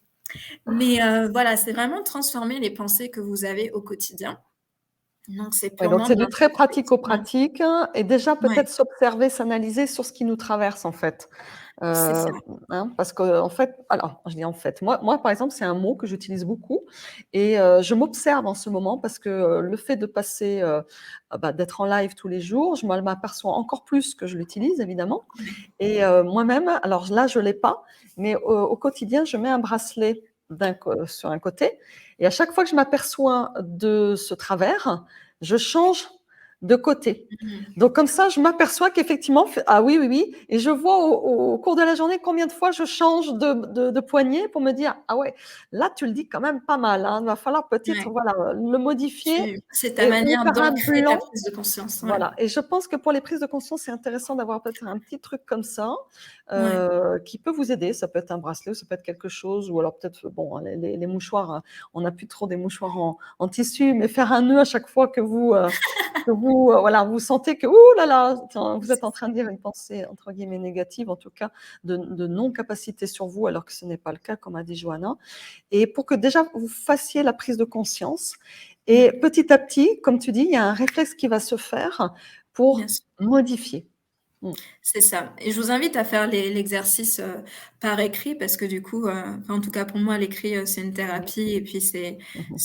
Speaker 2: Mais voilà, c'est vraiment transformer les pensées que vous avez au quotidien. Donc c'est
Speaker 1: Ouais, donc
Speaker 2: purement
Speaker 1: c'est
Speaker 2: de
Speaker 1: du très
Speaker 2: l'introspection.
Speaker 1: pratico-pratique, hein, et déjà
Speaker 2: Ouais,
Speaker 1: peut-être s'observer, s'analyser sur ce qui nous traverse en fait.
Speaker 2: c'est ça.
Speaker 1: Heu, hein, parce qu'en fait alors je dis en fait, moi par exemple, c'est un mot que j'utilise beaucoup et je m'observe en ce moment parce que, le fait de passer, bah, d'être en live tous les jours, je m'aperçois encore plus que je l'utilise évidemment
Speaker 2: Ouais.
Speaker 1: et moi-même alors là je l'ai pas, mais au quotidien, je mets un bracelet sur un côté et à chaque fois que je m'aperçois de ce travers, je change de côté.
Speaker 2: Mmh.
Speaker 1: Donc comme ça, je m'aperçois qu'effectivement, ah oui, oui, oui, et je vois au cours de la journée combien de fois je change de poignet pour me dire, ah ouais, là tu le dis quand même pas mal, hein, il va falloir peut-être
Speaker 2: Ouais.
Speaker 1: voilà le modifier
Speaker 2: C'est ta
Speaker 1: et ou
Speaker 2: manière
Speaker 1: faire un
Speaker 2: d'ancrer ta
Speaker 1: blanc.
Speaker 2: prise de conscience. Ouais.
Speaker 1: Voilà, et je pense que pour les prises de conscience, c'est intéressant d'avoir peut-être un petit truc comme ça,
Speaker 2: Ouais.
Speaker 1: qui peut vous aider. Ça peut être un bracelet ou ça peut être quelque chose ou alors peut-être, bon, les mouchoirs, on n'a plus trop des mouchoirs en tissu, mais faire un nœud à chaque fois voilà, vous sentez que, ouh là là, tiens, vous êtes
Speaker 2: C'est
Speaker 1: en
Speaker 2: ça.
Speaker 1: train de dire une pensée entre guillemets «négative», en tout cas de non-capacité sur vous, alors que ce n'est pas le cas, comme a dit Johanna. Et pour que déjà vous fassiez la prise de conscience et
Speaker 2: Mmh.
Speaker 1: petit à petit, comme tu dis, il y a un réflexe qui va se faire
Speaker 2: Bien
Speaker 1: pour
Speaker 2: sûr.
Speaker 1: modifier. Mmh.
Speaker 2: C'est ça et je vous invite à faire l'exercice, par écrit parce que du coup, enfin en tout cas pour moi l'écrit, c'est une
Speaker 1: Mmh.
Speaker 2: thérapie et puis
Speaker 1: Mmh.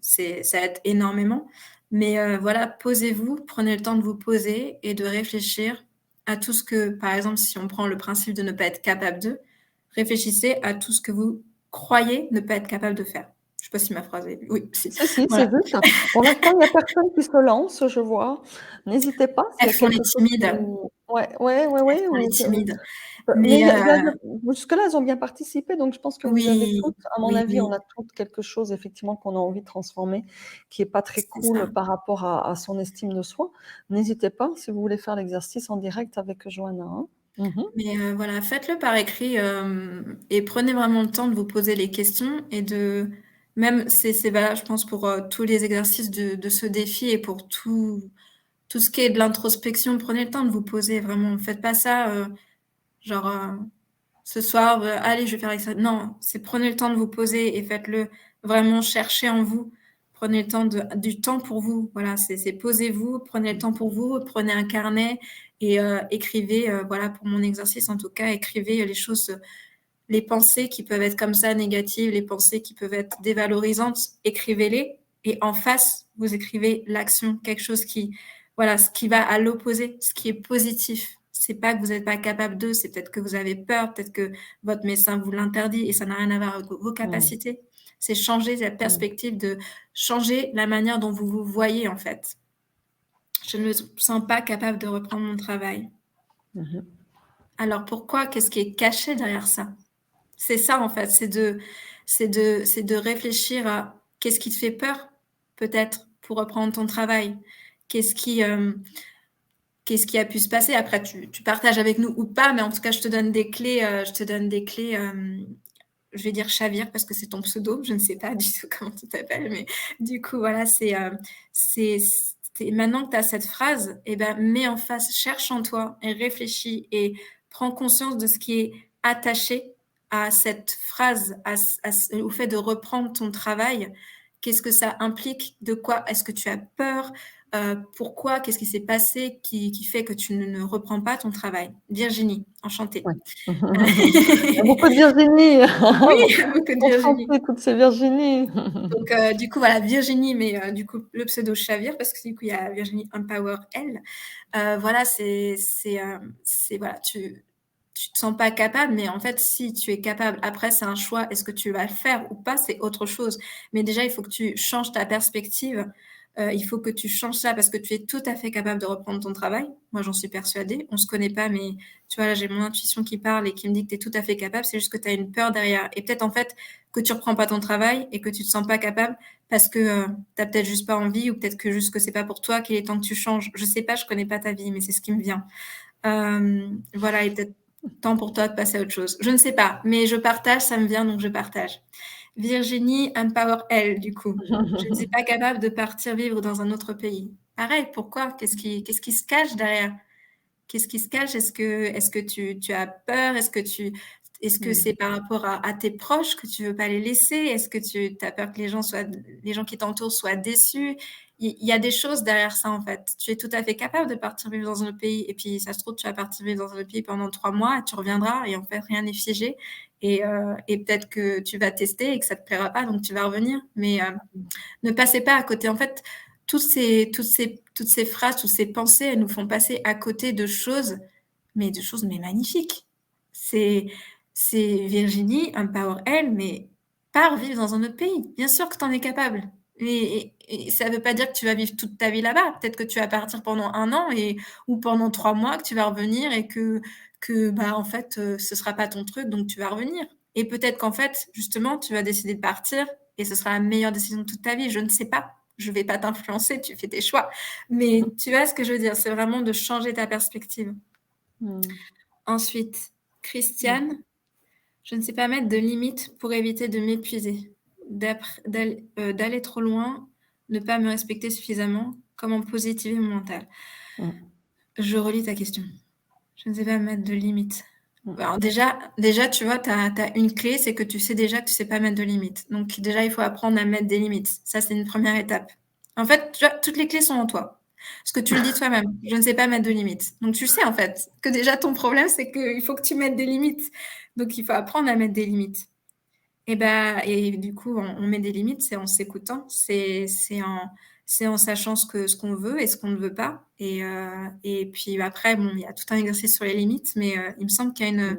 Speaker 2: ça aide énormément. Mais voilà, posez-vous, prenez le temps de vous poser et de réfléchir à tout ce que par exemple, si on prend le principe de ne pas être capable de, réfléchissez à tout ce que vous croyez ne pas être capable de faire. Je sais pas si ma phrase est oui, si.
Speaker 1: Si, si, c'est
Speaker 2: Voilà.
Speaker 1: juste. Pour l'instant, il y a personne qui se lance, je vois. N'hésitez pas s'il y
Speaker 2: Elles
Speaker 1: a
Speaker 2: font les
Speaker 1: quelque chose qui
Speaker 2: timides,
Speaker 1: ouais, ouais, ouais,
Speaker 2: elles
Speaker 1: ouais,
Speaker 2: font les
Speaker 1: ou que
Speaker 2: timides.
Speaker 1: mais
Speaker 2: Mais
Speaker 1: jusque-là, elles ont bien participé, donc je pense que vous avez
Speaker 2: oui,
Speaker 1: toutes, à mon
Speaker 2: oui,
Speaker 1: avis, on
Speaker 2: oui.
Speaker 1: a toutes quelque chose effectivement qu'on a envie de transformer, qui est pas très
Speaker 2: C'est
Speaker 1: cool
Speaker 2: ça.
Speaker 1: par rapport à son estime de soi. N'hésitez pas si vous voulez faire l'exercice en direct avec Johanna, hein. Mmh.
Speaker 2: Mais voilà, faites-le par écrit, et prenez vraiment le temps de vous poser les questions et de même c'est valable, je pense, pour, tous les exercices de ce défi et pour tout ce qui est de l'introspection. Prenez le temps de vous poser vraiment. Faites pas ça, genre, ce soir, allez, je vais faire l'exercice. Non, c'est prenez le temps de vous poser et faites-le vraiment chercher en vous. Prenez le temps du temps pour vous. Voilà, c'est posez-vous, prenez le temps pour vous, prenez un carnet et écrivez, voilà, pour mon exercice en tout cas, écrivez les choses, les pensées qui peuvent être comme ça négatives, les pensées qui peuvent être dévalorisantes, écrivez-les et en face, vous écrivez l'action, quelque chose qui, voilà, ce qui va à l'opposé, ce qui est positif. C'est pas que vous n'êtes pas capable de, c'est peut-être que vous avez peur, peut-être que votre médecin vous l'interdit et ça n'a rien à voir avec vos
Speaker 1: Mmh.
Speaker 2: capacités. C'est changer la
Speaker 1: Mmh.
Speaker 2: perspective de changer la manière dont vous vous voyez en fait. Je ne me sens pas capable de reprendre mon travail.
Speaker 1: Mmh.
Speaker 2: Alors pourquoi? Qu'est-ce qui est caché derrière ça? C'est ça en fait, c'est de réfléchir à qu'est-ce qui te fait peur, peut-être, pour reprendre ton travail? Qu'est-ce qui, qu'est-ce qui a pu se passer? Après tu partages avec nous ou pas, mais en tout cas je te donne des clés, je vais dire Chavir parce que c'est ton pseudo, je ne sais pas du tout comment tu t'appelles, mais du coup voilà, c'est maintenant que tu as cette phrase et ben, mets en face, cherche en toi et réfléchis et prends conscience de ce qui est attaché à cette phrase, au fait de reprendre ton travail. Qu'est-ce que ça implique? De quoi est-ce que tu as peur? pourquoi, qu'est-ce qui s'est passé qui fait que tu ne reprends pas ton travail? Virginie, enchantée.
Speaker 1: Ouais. Il y a beaucoup de Virginie.
Speaker 2: Oui, beaucoup de Virginie.
Speaker 1: Enchantée, toutes ces Virginie.
Speaker 2: Donc, du coup, voilà, Virginie, mais du coup, le pseudo Chavir, parce que du coup, il y a Virginie Empower elle. Voilà, voilà, tu te sens pas capable, mais en fait, si tu es capable, après, c'est un choix. Est-ce que tu vas le faire ou pas, c'est autre chose. Mais déjà, il faut que tu changes ta perspective. Il faut que tu changes ça parce que tu es tout à fait capable de reprendre ton travail. Moi, j'en suis persuadée. On se connaît pas, mais tu vois, là, j'ai mon intuition qui parle et qui me dit que tu es tout à fait capable. C'est juste que tu as une peur derrière. Et peut-être, en fait, que tu reprends pas ton travail et que tu te sens pas capable parce que t'as peut-être juste pas envie ou peut-être que juste que c'est pas pour toi, qu'il est temps que tu changes. Je sais pas, je connais pas ta vie, mais c'est ce qui me vient. Voilà, et peut-être temps pour toi de passer à autre chose. Je ne sais pas, mais je partage, ça me vient, donc je partage. Virginie Empower elle, du coup. Je ne suis pas capable de partir vivre dans un autre pays. Pareil, pourquoi? Qu'est-ce qui se cache derrière? Qu'est-ce qui se cache? Est-ce que tu as peur? Est-ce que c'est par rapport à tes proches que tu veux pas les laisser? Est-ce que tu as peur que les gens qui t'entourent soient déçus? Il y a des choses derrière ça, en fait. Tu es tout à fait capable de partir vivre dans un autre pays. Et puis, ça se trouve, tu vas partir vivre dans un autre pays pendant 3 mois, et tu reviendras, et en fait, rien n'est figé. Et peut-être que tu vas tester et que ça te plaira pas, donc tu vas revenir. Mais ne passez pas à côté. En fait, toutes ces phrases, toutes ces pensées, elles nous font passer à côté de choses mais magnifiques. C'est, c'est Virginie, Empower elle, mais pars vivre dans un autre pays. Bien sûr que tu en es capable. Et ça ne veut pas dire que tu vas vivre toute ta vie là-bas. Peut-être que tu vas partir pendant 1 an ou pendant 3 mois, que tu vas revenir et que bah, en fait, ce sera pas ton truc, donc tu vas revenir. Et peut-être qu'en fait, justement, tu vas décider de partir et ce sera la meilleure décision de toute ta vie. Je ne sais pas. Je vais pas t'influencer, tu fais tes choix. Mais tu vois ce que je veux dire, c'est vraiment de changer ta perspective. Ensuite, Christiane, je ne sais pas mettre de limites pour éviter de m'épuiser, d'aller trop loin, ne pas me respecter suffisamment, comment positiver mon mental. Je relis ta question. Je ne sais pas mettre de limites. Alors déjà, tu vois, tu as une clé, c'est que tu sais déjà que tu sais pas mettre de limites. Donc déjà, il faut apprendre à mettre des limites. Ça, c'est une première étape. En fait, tu vois, toutes les clés sont en toi. Parce que tu le dis toi-même, je ne sais pas mettre de limites. Donc tu sais en fait que déjà ton problème, c'est qu'il faut que tu mettes des limites. Donc il faut apprendre à mettre des limites. Et du coup, on met des limites, c'est en s'écoutant, c'est en sachant ce qu'on veut et ce qu'on ne veut pas. Et puis après, bon, il y a tout un exercice sur les limites, mais il me semble qu'il y a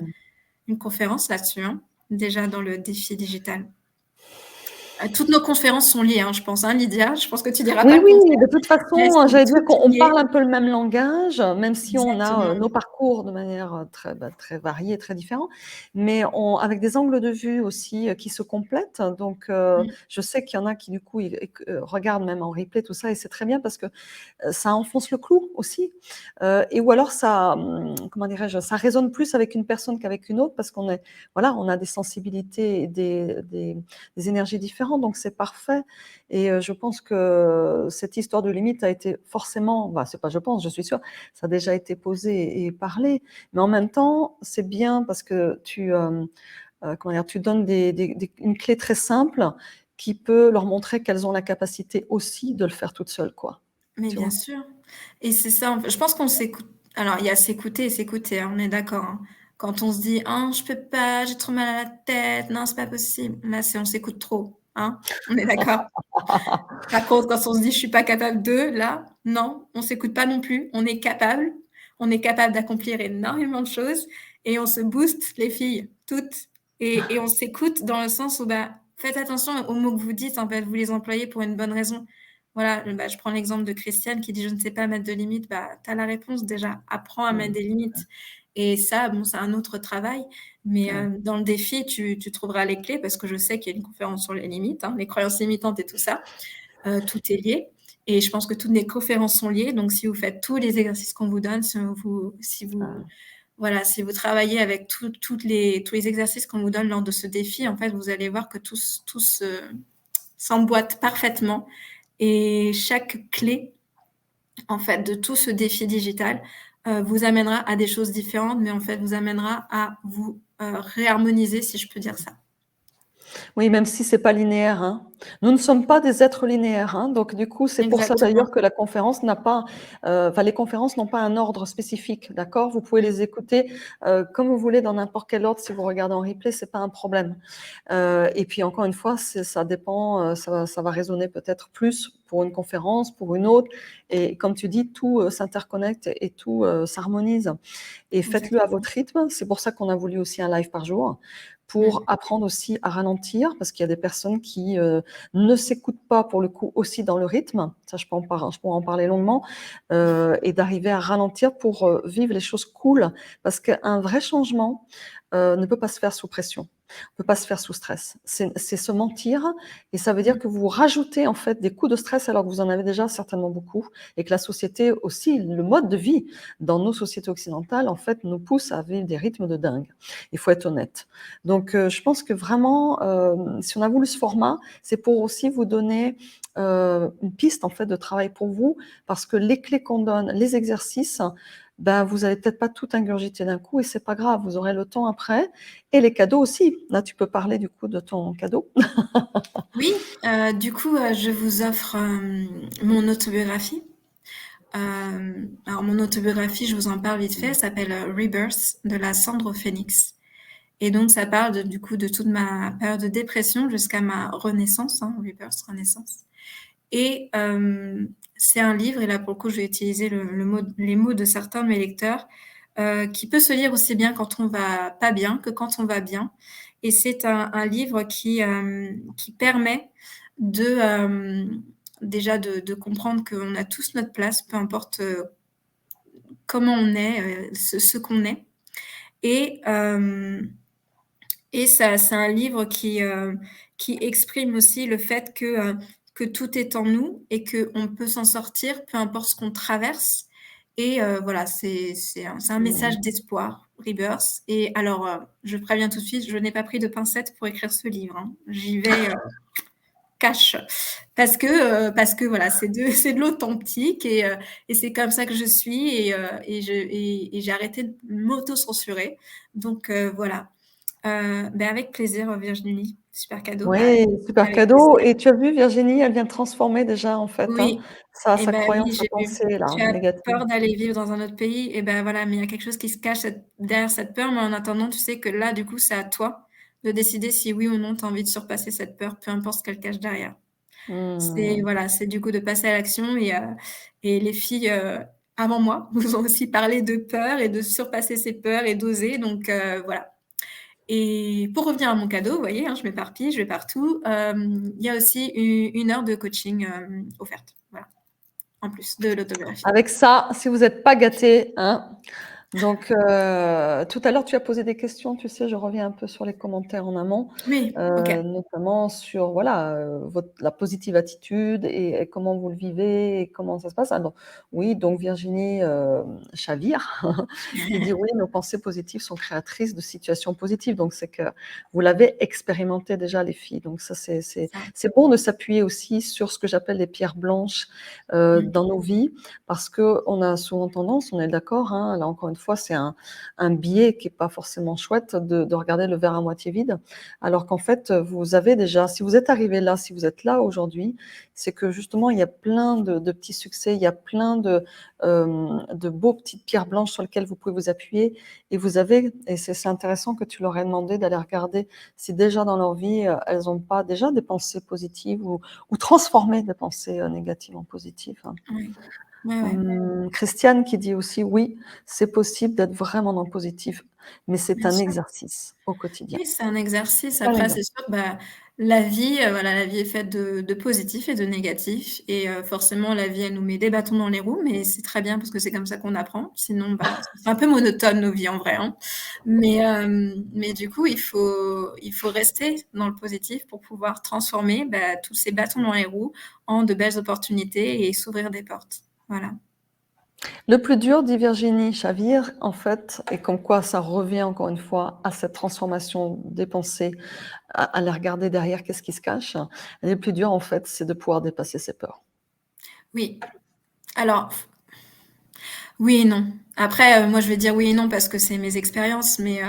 Speaker 2: une conférence là-dessus, hein, déjà dans le défi digital. Toutes nos conférences sont liées, hein, je pense, hein, Lydia. Je pense que tu diras pas
Speaker 1: Oui,
Speaker 2: le
Speaker 1: oui,
Speaker 2: contraire.
Speaker 1: de toute
Speaker 2: Elles
Speaker 1: façon,
Speaker 2: sont
Speaker 1: j'allais dire
Speaker 2: toutes
Speaker 1: qu'on
Speaker 2: liées.
Speaker 1: parle un peu le même langage, même si on a
Speaker 2: Exactement.
Speaker 1: nos parcours de manière très variée, très différents, mais avec des angles de vue aussi qui se complètent. Donc, je sais qu'il y en a qui, du coup, regardent même en replay tout ça, et c'est très bien parce que ça enfonce le clou aussi. Et ou alors, comment dirais-je, ça résonne plus avec une personne qu'avec une autre parce qu'on a des sensibilités et des énergies différentes, donc c'est parfait. Et je pense que cette histoire de limite a été forcément, c'est pas je pense, je suis sûre, ça a déjà été posé et parlé. Mais en même temps, c'est bien parce que tu donnes une clé très simple qui peut leur montrer qu'elles ont la capacité aussi de le faire toutes seules, quoi.
Speaker 2: Mais
Speaker 1: Tu
Speaker 2: bien
Speaker 1: vois?
Speaker 2: sûr. Et c'est ça, en fait. Je pense qu'on s'écoute. Alors, il y a s'écouter et s'écouter, hein, on est d'accord, hein. Quand on se dit, ah, je peux pas, j'ai trop mal à la tête, non, c'est pas possible. Là, c'est on s'écoute trop, hein. On est d'accord. Par contre, quand on se dit, je suis pas capable de, là, non, on s'écoute pas non plus. On est capable. On est capable d'accomplir énormément de choses et on se booste, les filles, toutes. Et on s'écoute dans le sens où, bah, faites attention aux mots que vous dites, en fait, vous les employez pour une bonne raison. Voilà, bah, je prends l'exemple de Christiane qui dit je ne sais pas mettre de limites. Bah, tu as la réponse déjà. Apprends à mettre des limites. Et ça, bon, c'est un autre travail. Mais dans le défi, tu trouveras les clés parce que je sais qu'il y a une conférence sur les limites, hein, les croyances limitantes et tout ça. Tout est lié. Et je pense que toutes les conférences sont liées. Donc, si vous faites tous les exercices qu'on vous donne, voilà, si vous travaillez avec tous les exercices qu'on vous donne lors de ce défi, en fait, vous allez voir que tous s'emboîtent parfaitement. Et chaque clé, en fait, de tout ce défi digital vous amènera à des choses différentes, mais en fait, vous amènera à vous réharmoniser, si je peux dire ça.
Speaker 1: Oui, même si c'est pas linéaire, hein. Nous ne sommes pas des êtres linéaires, hein, donc du coup, c'est pour ça
Speaker 2: Exactement.
Speaker 1: d'ailleurs que la conférence n'a pas, enfin les conférences n'ont pas un ordre spécifique, d'accord? Vous pouvez
Speaker 2: Mmh.
Speaker 1: les écouter, comme vous voulez dans n'importe quel ordre si vous regardez en replay, c'est pas un problème. Et puis encore une fois, ça dépend, ça va résonner peut-être plus pour une conférence, pour une autre et comme tu dis, tout, s'interconnecte et tout, s'harmonise et faites-le à
Speaker 2: Exactement.
Speaker 1: votre rythme. C'est pour ça qu'on a voulu aussi un live par jour, pour
Speaker 2: Mmh.
Speaker 1: apprendre aussi à ralentir, parce qu'il y a des personnes qui ne s'écoutent pas pour le coup aussi dans le rythme. Ça, je pourrais en parler longuement, et d'arriver à ralentir pour vivre les choses cool, parce qu'un vrai changement ne peut pas se faire sous pression, ne peut pas se faire sous stress. C'est se mentir, et ça veut dire
Speaker 2: Mmh.
Speaker 1: que vous rajoutez en fait des coups de stress alors que vous en avez déjà certainement beaucoup, et que la société aussi, le mode de vie dans nos sociétés occidentales, en fait, nous pousse à vivre des rythmes de dingue. Il faut être honnête. Donc, je pense que vraiment, si on a voulu ce format, c'est pour aussi vous donner une piste en fait de travail pour vous, parce que les clés qu'on donne, les exercices, ben vous allez peut-être pas tout ingurgiter d'un coup et c'est pas grave, vous aurez le temps après. Et les cadeaux aussi. Là, tu peux parler du coup de ton cadeau.
Speaker 2: Oui, du coup, je vous offre, mon autobiographie. Alors mon autobiographie, je vous en parle vite fait, elle s'appelle, Rebirth de la cendre au phénix et donc ça parle du coup de toute ma période de dépression jusqu'à ma renaissance, hein, Rebirth, renaissance et c'est un livre et là pour le coup je vais utiliser les mots de certains de mes lecteurs, qui peut se lire aussi bien quand on va pas bien que quand on va bien et c'est un livre qui permet de, déjà de comprendre qu'on a tous notre place, peu importe, comment on est, ce qu'on est et ça c'est un livre qui exprime aussi le fait que tout est en nous et qu'on peut s'en sortir, peu importe ce qu'on traverse et voilà, c'est un message
Speaker 1: Mmh.
Speaker 2: d'espoir, Rebirth et alors, je préviens tout de suite, je n'ai pas pris de pincettes pour écrire ce livre, hein. J'y vais, cash parce que voilà, c'est de l'authentique et c'est comme ça que je suis et j'ai arrêté de m'auto-censurer donc voilà. Ben, avec plaisir, Virginie. Super cadeau.
Speaker 1: Oui, super
Speaker 2: Avec
Speaker 1: cadeau.
Speaker 2: plaisir.
Speaker 1: Et tu as vu, Virginie, elle vient de transformer déjà en fait, hein,
Speaker 2: Oui et
Speaker 1: sa
Speaker 2: ben, oui,
Speaker 1: croyance, sa
Speaker 2: j'ai vu.
Speaker 1: pensée là,
Speaker 2: Tu as
Speaker 1: négative.
Speaker 2: peur d'aller vivre dans un autre pays et ben, voilà, mais il y a quelque chose qui se cache derrière cette peur, mais en attendant, tu sais que là, du coup, c'est à toi de décider si oui ou non tu as envie de surpasser cette peur, peu importe ce qu'elle cache derrière. C'est
Speaker 1: Mmh.
Speaker 2: voilà, c'est du coup de passer à l'action et les filles, avant moi vous ont aussi parlé de peur et de surpasser ses peurs et d'oser donc voilà. Et pour revenir à mon cadeau, vous voyez, hein, je m'éparpille, je vais partout. Il y a aussi une heure de coaching offerte, voilà, en plus de l'autobiographie.
Speaker 1: Avec ça, si vous êtes pas gâtés, hein. Donc, tout à l'heure, tu as posé des questions, tu sais, je reviens un peu sur les commentaires en amont,
Speaker 2: Oui, OK.
Speaker 1: notamment sur, voilà, la positive attitude et comment vous le vivez et comment ça se passe. Alors oui, donc Virginie, Chavire qui dit: «Oui, nos pensées positives sont créatrices de situations positives». Donc c'est que vous l'avez expérimenté déjà les filles. Donc ça,
Speaker 2: Ça.
Speaker 1: c'est bon de s'appuyer aussi sur ce que j'appelle les pierres blanches,
Speaker 2: Mmh.
Speaker 1: dans nos vies parce qu'on a souvent tendance, on est d'accord, hein, là encore une fois, c'est un biais qui est pas forcément chouette de regarder le verre à moitié vide, alors qu'en fait, vous avez déjà si vous êtes arrivé là, si vous êtes là aujourd'hui, c'est que justement il y a plein de petits succès, il y a plein de beaux petites pierres blanches sur lesquelles vous pouvez vous appuyer et vous avez et c'est intéressant que tu leur aies demandé d'aller regarder si déjà dans leur vie, elles ont pas déjà des pensées positives ou transformé des pensées, négatives en positives, hein.
Speaker 2: Oui. Ouais, ouais.
Speaker 1: Christiane qui dit aussi: «Oui, c'est possible d'être vraiment dans le positif, mais c'est
Speaker 2: Bien
Speaker 1: un
Speaker 2: sûr.
Speaker 1: exercice au quotidien».
Speaker 2: Oui, c'est un exercice.
Speaker 1: C'est un
Speaker 2: Après, c'est
Speaker 1: exercice.
Speaker 2: sûr que, bah, la vie, voilà, la vie est faite de positif et de négatif et forcément, la vie, elle nous met des bâtons dans les roues, mais c'est très bien parce que c'est comme ça qu'on apprend. Sinon, bah, c'est un peu monotone nos vies en vrai, hein. Mais du coup, il faut rester dans le positif pour pouvoir transformer, bah, tous ces bâtons dans les roues en de belles opportunités et s'ouvrir des portes. Voilà.
Speaker 1: Le plus dur, dit Virginie Chavire, en fait, et comme quoi ça revient encore une fois à cette transformation des pensées, à les regarder derrière, qu'est-ce qui se cache? Le plus dur, en fait, c'est de pouvoir dépasser ses peurs.
Speaker 2: Oui. Alors, oui et non. Après, moi, je vais dire oui et non parce que c'est mes expériences, mais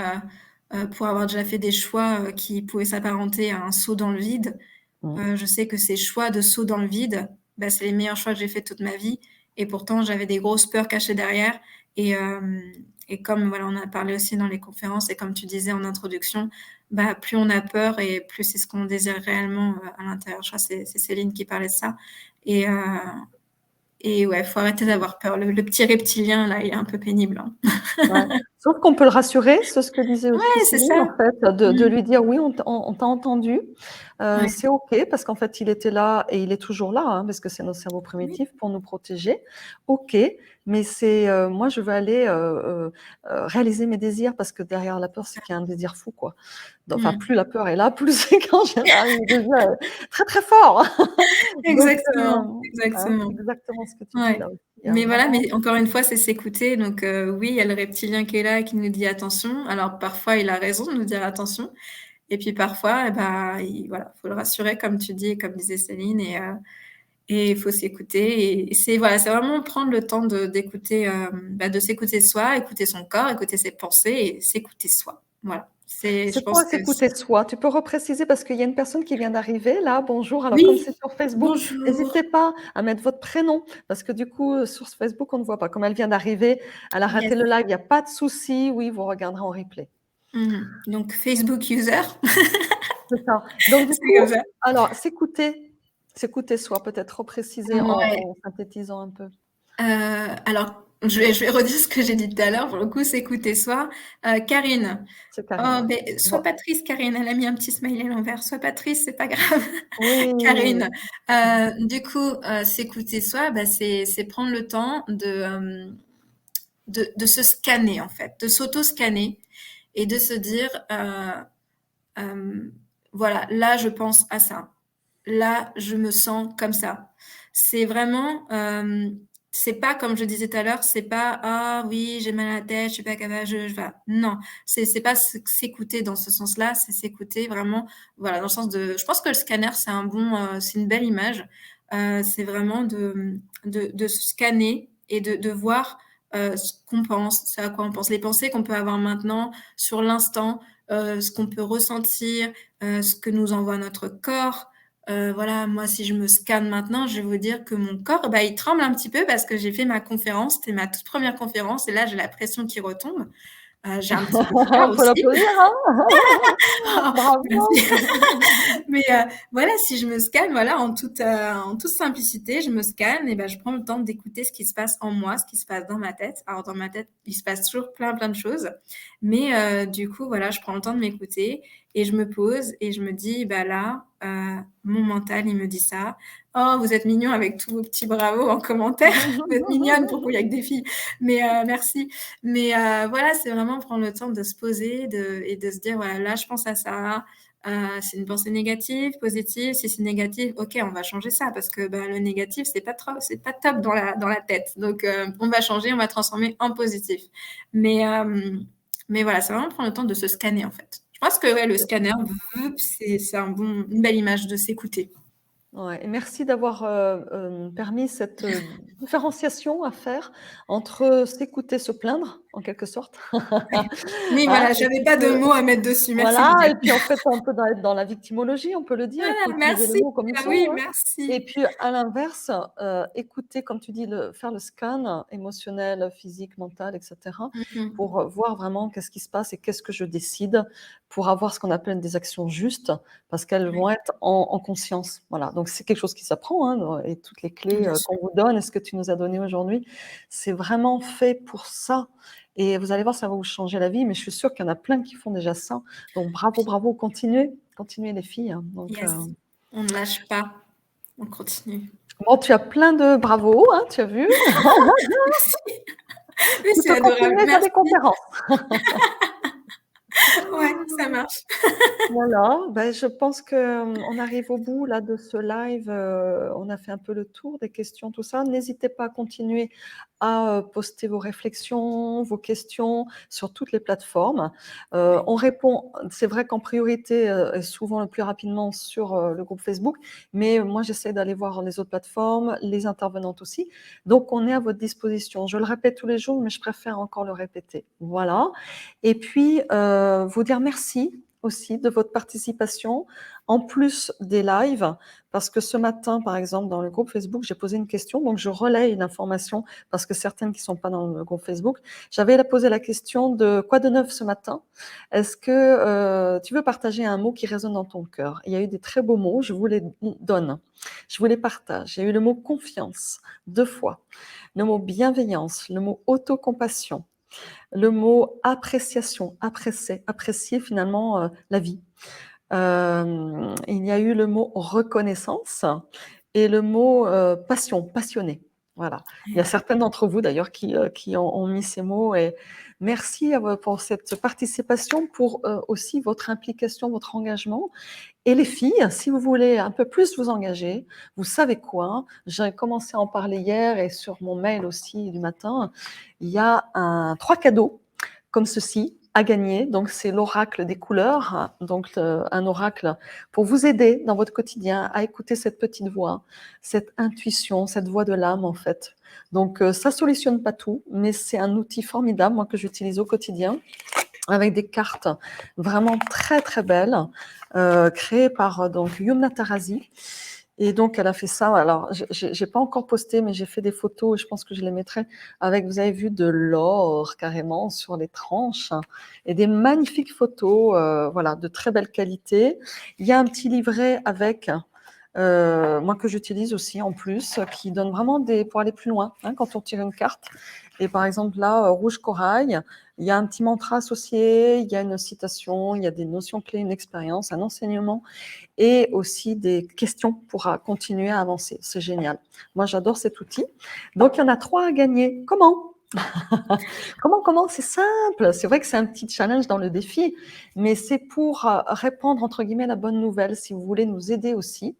Speaker 2: pour avoir déjà fait des choix, qui pouvaient s'apparenter à un saut dans le vide.
Speaker 1: Mmh.
Speaker 2: Je sais que ces choix de saut dans le vide, bah, c'est les meilleurs choix que j'ai fait toute ma vie et pourtant j'avais des grosses peurs cachées derrière et hem et comme voilà, on en a parlé aussi dans les conférences et comme tu disais en introduction, bah, plus on a peur et plus c'est ce qu'on désire réellement, à l'intérieur. Je crois que c'est Céline qui parlait de ça et heu et ouais, faut arrêter d'avoir peur. Le petit reptilien là, il est un peu pénible, hein.
Speaker 1: Ouais. Sauf qu'on peut le rassurer, c'est ce que disait aussi
Speaker 2: Ouais, c'est
Speaker 1: Céline, en
Speaker 2: ça.
Speaker 1: fait, de
Speaker 2: Mmh.
Speaker 1: lui dire: «Oui, on t'a entendu,
Speaker 2: Ouais.
Speaker 1: c'est OK», parce qu'en fait, il était là et il est toujours là, hein, parce que c'est notre cerveau
Speaker 2: Oui.
Speaker 1: primitif pour nous protéger. OK, mais moi, je veux aller, réaliser mes désirs parce que derrière la peur, c'est qu'il y a un désir fou, quoi. Enfin,
Speaker 2: Mmh.
Speaker 1: plus la peur est là, plus c'est qu'en général, le désir est très, très fort. Donc
Speaker 2: Exactement,
Speaker 1: hein,
Speaker 2: exactement.
Speaker 1: c'est exactement ce que tu dis
Speaker 2: Ouais.
Speaker 1: là aussi, hein,
Speaker 2: Mais voilà,
Speaker 1: vraiment.
Speaker 2: mais encore une fois, c'est s'écouter donc oui, il y a le reptilien qui est là et qui nous dit: «Attention». Alors parfois, il a raison de nous dire: «Attention» et puis parfois, et bah, il voilà, faut le rassurer comme tu dis et comme disait Céline et il faut s'écouter et c'est voilà, c'est vraiment prendre le temps d'écouter, bah, de s'écouter soi, écouter son corps, écouter ses pensées et s'écouter soi. Voilà, c'est je
Speaker 1: C'est quoi
Speaker 2: pense que
Speaker 1: s'écouter soi? Tu peux repréciser parce qu'il y a une personne qui vient d'arriver là, bonjour. Alors comme
Speaker 2: oui,
Speaker 1: c'est sur Facebook,
Speaker 2: bonjour.
Speaker 1: n'hésitez pas à mettre votre prénom parce que du coup, sur Facebook, on ne voit pas. Comme elle vient d'arriver, elle a raté
Speaker 2: Yes.
Speaker 1: le live, il y a pas de souci, oui, vous regarderez en replay.
Speaker 2: Mmh. Donc Facebook user,
Speaker 1: C'est ça. Donc du
Speaker 2: c'est comme
Speaker 1: coup,
Speaker 2: ça.
Speaker 1: alors s'écouter soi, peut-être repréciser
Speaker 2: Ouais.
Speaker 1: en synthétisant un peu.
Speaker 2: Alors, je vais redire ce que j'ai dit tout à l'heure, pour le coup, s'écouter soi. Karine:
Speaker 1: C'est Karine,
Speaker 2: «Oh
Speaker 1: ouais.
Speaker 2: beh, sois
Speaker 1: Voi
Speaker 2: pas triste Karine», elle a mis un petit smiley à l'envers. «Sois pas triste, c'est pas grave Karine».
Speaker 1: oui.
Speaker 2: Du coup, s'écouter soi, bah, c'est prendre le temps de se scanner, en fait, de s'auto-scanner et de se dire, «Voilà, là, je pense à ça. Là, je me sens comme ça». C'est vraiment, c'est pas comme je disais tout à l'heure, c'est pas: «Ah oui, j'ai mal à la tête, je suis pas capable, je» voilà. Non, c'est pas s'écouter dans ce sens-là, c'est s'écouter vraiment, voilà, dans le sens de je pense que le scanner, c'est un bon, c'est une belle image. C'est vraiment de se scanner et de voir, ce qu'on pense, ce à quoi on pense, les pensées qu'on peut avoir maintenant, sur l'instant, ce qu'on peut ressentir, ce que nous envoie notre corps. Voilà, moi, si je me scanne maintenant, je vais vous dire que mon corps, bah, il tremble un petit peu parce que j'ai fait ma conférence. C'était ma toute première conférence et là, j'ai la pression qui retombe. J'ai un petit peu peur
Speaker 1: Faut
Speaker 2: aussi.
Speaker 1: l'applaudir, hein?
Speaker 2: Oh,
Speaker 1: Bravo!
Speaker 2: merci. Mais voilà, si je me scanne, voilà, en toute simplicité, je me scanne et ben, je prends le temps d'écouter ce qui se passe en moi, ce qui se passe dans ma tête. Alors dans ma tête, il se passe toujours plein, plein de choses, mais du coup, voilà, je prends le temps de m'écouter et je me pose et je me dis: «Bah là, mon mental, il me dit ça. Oh, vous êtes mignon avec tous vos petits bravos en commentaire. Vous êtes mignonne, pourquoi il y a que des filles? Mais merci». Mais voilà, c'est vraiment prendre le temps de se poser et de se dire: «Voilà, là, je pense à ça, c'est une pensée négative, positive? Si c'est négatif, OK, on va changer ça parce que, bah, le négatif, c'est pas top dans la tête. Donc on va changer, on va transformer en positif». Mais mais voilà, c'est vraiment prendre le temps de se scanner, en fait. Je pense que ouais, le scanner, c'est une belle image de s'écouter.
Speaker 1: Ouais et merci d'avoir, permis cette, différenciation à faire entre s'écouter, se plaindre, en quelque sorte,
Speaker 2: Oui,
Speaker 1: hein
Speaker 2: voilà,
Speaker 1: et
Speaker 2: j'avais
Speaker 1: puis
Speaker 2: pas de
Speaker 1: que
Speaker 2: mots à mettre dessus. Merci
Speaker 1: voilà
Speaker 2: Lydia.
Speaker 1: et puis en fait, on peut être dans la victimologie, on peut le dire, il faut
Speaker 2: Ah
Speaker 1: utiliser les
Speaker 2: merci!
Speaker 1: mots comme ils
Speaker 2: Ah
Speaker 1: sont,
Speaker 2: oui,
Speaker 1: hein et
Speaker 2: merci.
Speaker 1: puis à l'inverse, écouter comme tu dis, faire le scan émotionnel, physique, mental et cetera
Speaker 2: Mmh mh.
Speaker 1: pour, voir vraiment qu'est-ce qui se passe et qu'est-ce que je décide pour avoir ce qu'on appelle des actions justes parce qu'elles
Speaker 2: Oui,
Speaker 1: vont être en conscience. Voilà, donc c'est quelque chose qui s'apprend, hein, et toutes les clés,
Speaker 2: bien sûr.
Speaker 1: qu'on vous donne et ce que tu nous as donné aujourd'hui, c'est vraiment fait pour ça et vous allez voir, ça va vous changer la vie, mais je suis sûre qu'il y en a plein qui font déjà ça. Donc bravo, bravo, continuez, continuez les filles, hein. Donc
Speaker 2: Yes, on ne lâche pas, on continue.
Speaker 1: bon, tu as plein de bravo, hein, tu as vu?
Speaker 2: Merci. Oui,
Speaker 1: Tu
Speaker 2: c'est
Speaker 1: peux
Speaker 2: adorable,
Speaker 1: continuer à faire des
Speaker 2: merci.
Speaker 1: conférences.
Speaker 2: Ouais, ça marche.
Speaker 1: Voilà, ben, je pense qu'on arrive au bout là de ce live. On a fait un peu le tour des questions, tout ça. N'hésitez pas à continuer à poster vos réflexions, vos questions sur toutes les plateformes. On répond, c'est vrai qu'en priorité, et souvent le plus rapidement sur le groupe Facebook, mais moi j'essaie d'aller voir les autres plateformes, les intervenantes aussi. Donc on est à votre disposition. Je le répète tous les jours, mais je préfère encore le répéter. Voilà. Et puis vous dire merci aussi de votre participation, en plus des lives, parce que ce matin, par exemple, dans le groupe Facebook, j'ai posé une question, donc je relaye une information, parce que certaines qui ne sont pas dans le groupe Facebook, j'avais posé la question de quoi de neuf ce matin? Est-ce que tu veux partager un mot qui résonne dans ton cœur? Il y a eu des très beaux mots, je vous les donne, je vous les partage. Il y a eu le mot confiance, 2 fois, le mot bienveillance, le mot autocompassion, le mot appréciation, apprécier finalement la vie. Il y a eu le mot reconnaissance et le mot passion, passionné. Voilà. Il y a certaines d'entre vous d'ailleurs qui ont mis ces mots et merci pour cette participation, pour aussi votre implication, votre engagement. Et les filles, si vous voulez un peu plus vous engager, vous savez quoi? J'ai commencé à en parler hier et sur mon mail aussi du matin. Il y a 3 cadeaux comme ceci à gagner. Donc, c'est l'oracle des couleurs. Donc, un oracle pour vous aider dans votre quotidien à écouter cette petite voix, cette intuition, cette voix de l'âme, en fait. Donc, ça solutionne pas tout, mais c'est un outil formidable, moi, que j'utilise au quotidien, avec des cartes vraiment très, très belles, créées par donc Yumna Tarazi. Et donc, elle a fait ça. Alors, j'ai pas encore posté, mais j'ai fait des photos et je pense que je les mettrai avec, vous avez vu, de l'or carrément sur les tranches et des magnifiques photos, voilà, de très belle qualité. Il y a un petit livret avec, moi que j'utilise aussi en plus, qui donne vraiment pour aller plus loin, hein, quand on tire une carte. Et par exemple là, rouge corail, il y a un petit mantra associé, il y a une citation, il y a des notions clés, une expérience, un enseignement et aussi des questions pour continuer à avancer. C'est génial. Moi, j'adore cet outil. Donc, il y en a 3 à gagner. Comment? Comment? C'est simple. C'est vrai que c'est un petit challenge dans le défi, mais c'est pour répandre, entre guillemets, la bonne nouvelle, si vous voulez nous aider aussi,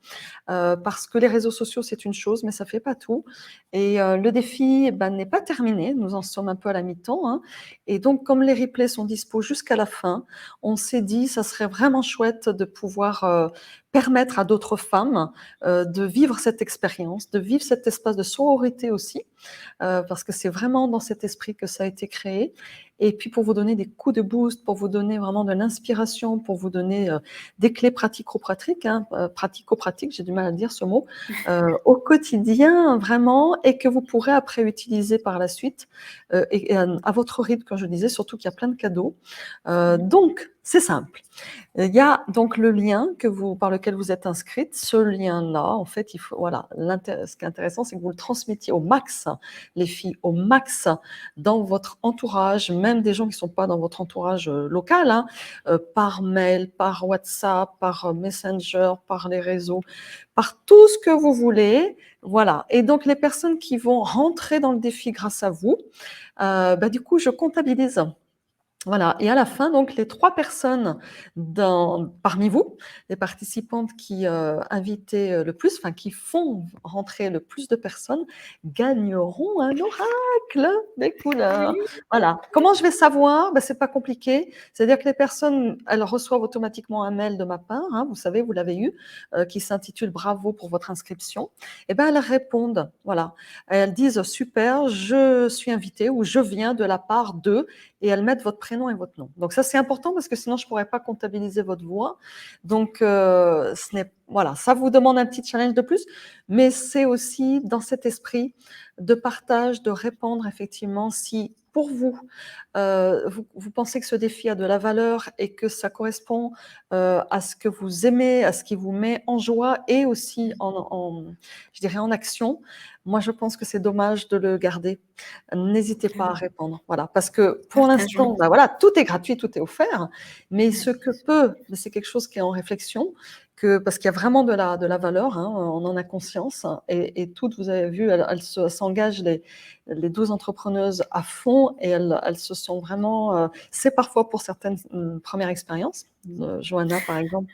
Speaker 1: parce que les réseaux sociaux, c'est une chose, mais ça fait pas tout. Et le défi n'est pas terminé. Nous en sommes un peu à la mi-temps, hein. Et donc, comme les replays sont dispo jusqu'à la fin, on s'est dit, ça serait vraiment chouette de pouvoir permettre à d'autres femmes de vivre cette expérience, de vivre cet espace de sororité aussi, parce que c'est vraiment dans cet esprit que ça a été créé. Et puis pour vous donner des coups de boost, pour vous donner vraiment de l'inspiration, pour vous donner des clés pratico-pratiques, hein, pratico-pratiques, j'ai du mal à dire ce mot, au quotidien vraiment, et que vous pourrez après utiliser par la suite, et à votre rythme, comme je disais, surtout qu'il y a plein de cadeaux. Donc, c'est simple. Il y a donc le lien par lequel vous êtes inscrite. Ce lien-là, en fait, voilà, ce qui est intéressant, c'est que vous le transmettiez au max, les filles, au max dans votre entourage, même des gens qui ne sont pas dans votre entourage local, hein, par mail, par WhatsApp, par Messenger, par les réseaux, par tout ce que vous voulez. Voilà. Et donc, les personnes qui vont rentrer dans le défi grâce à vous, du coup, je comptabilise. Voilà. Et à la fin, donc, les 3 personnes parmi vous, les participantes qui invitaient le plus, enfin qui font rentrer le plus de personnes, gagneront un oracle des couleurs.
Speaker 2: Oui.
Speaker 1: Voilà. Comment je vais savoir? C'est pas compliqué. C'est-à-dire que les personnes, elles reçoivent automatiquement un mail de ma part, hein, vous savez, vous l'avez eu, qui s'intitule Bravo pour votre inscription. Et elles répondent. Voilà. Elles disent super, je suis invitée ou je viens de la part de, et elles mettent votre prénom et votre nom. Donc ça, c'est important parce que sinon, je ne pourrais pas comptabiliser votre voix. Donc, voilà, ça vous demande un petit challenge de plus, mais c'est aussi dans cet esprit de partage, de répondre effectivement si pour vous, vous pensez que ce défi a de la valeur et que ça correspond à ce que vous aimez, à ce qui vous met en joie et aussi je dirais en action. Moi, je pense que c'est dommage de le garder. N'hésitez pas à répondre. Voilà, parce que pour
Speaker 2: Partageons.
Speaker 1: l'instant, voilà, tout est gratuit, tout est offert, mais ce que c'est quelque chose qui est en réflexion, parce qu'il y a vraiment de la valeur, hein, on en a conscience. Et toutes, vous avez vu, elles s'engagent, les 12 entrepreneuses à fond, et elles se sont vraiment... c'est parfois pour certaines premières expériences. Johanna, par exemple,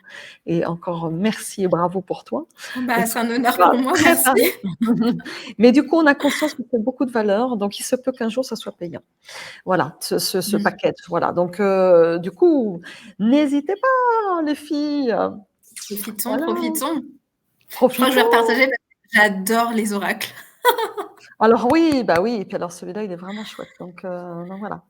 Speaker 1: et encore merci et bravo pour toi. Et
Speaker 2: C'est un
Speaker 1: toi,
Speaker 2: honneur
Speaker 1: tu vas
Speaker 2: pour moi, merci.
Speaker 1: préparer. Mais du coup, on a conscience que c'est beaucoup de valeur, donc il se peut qu'un jour, ça soit payant. Voilà, ce package. Voilà, donc du coup, n'hésitez pas, les filles.
Speaker 2: Profitons,
Speaker 1: Voilà,
Speaker 2: profitons. Je crois que je vais
Speaker 1: profitons.
Speaker 2: repartager parce que j'adore les oracles.
Speaker 1: Alors oui, bah oui, et puis alors celui-là, il est vraiment chouette. Donc voilà.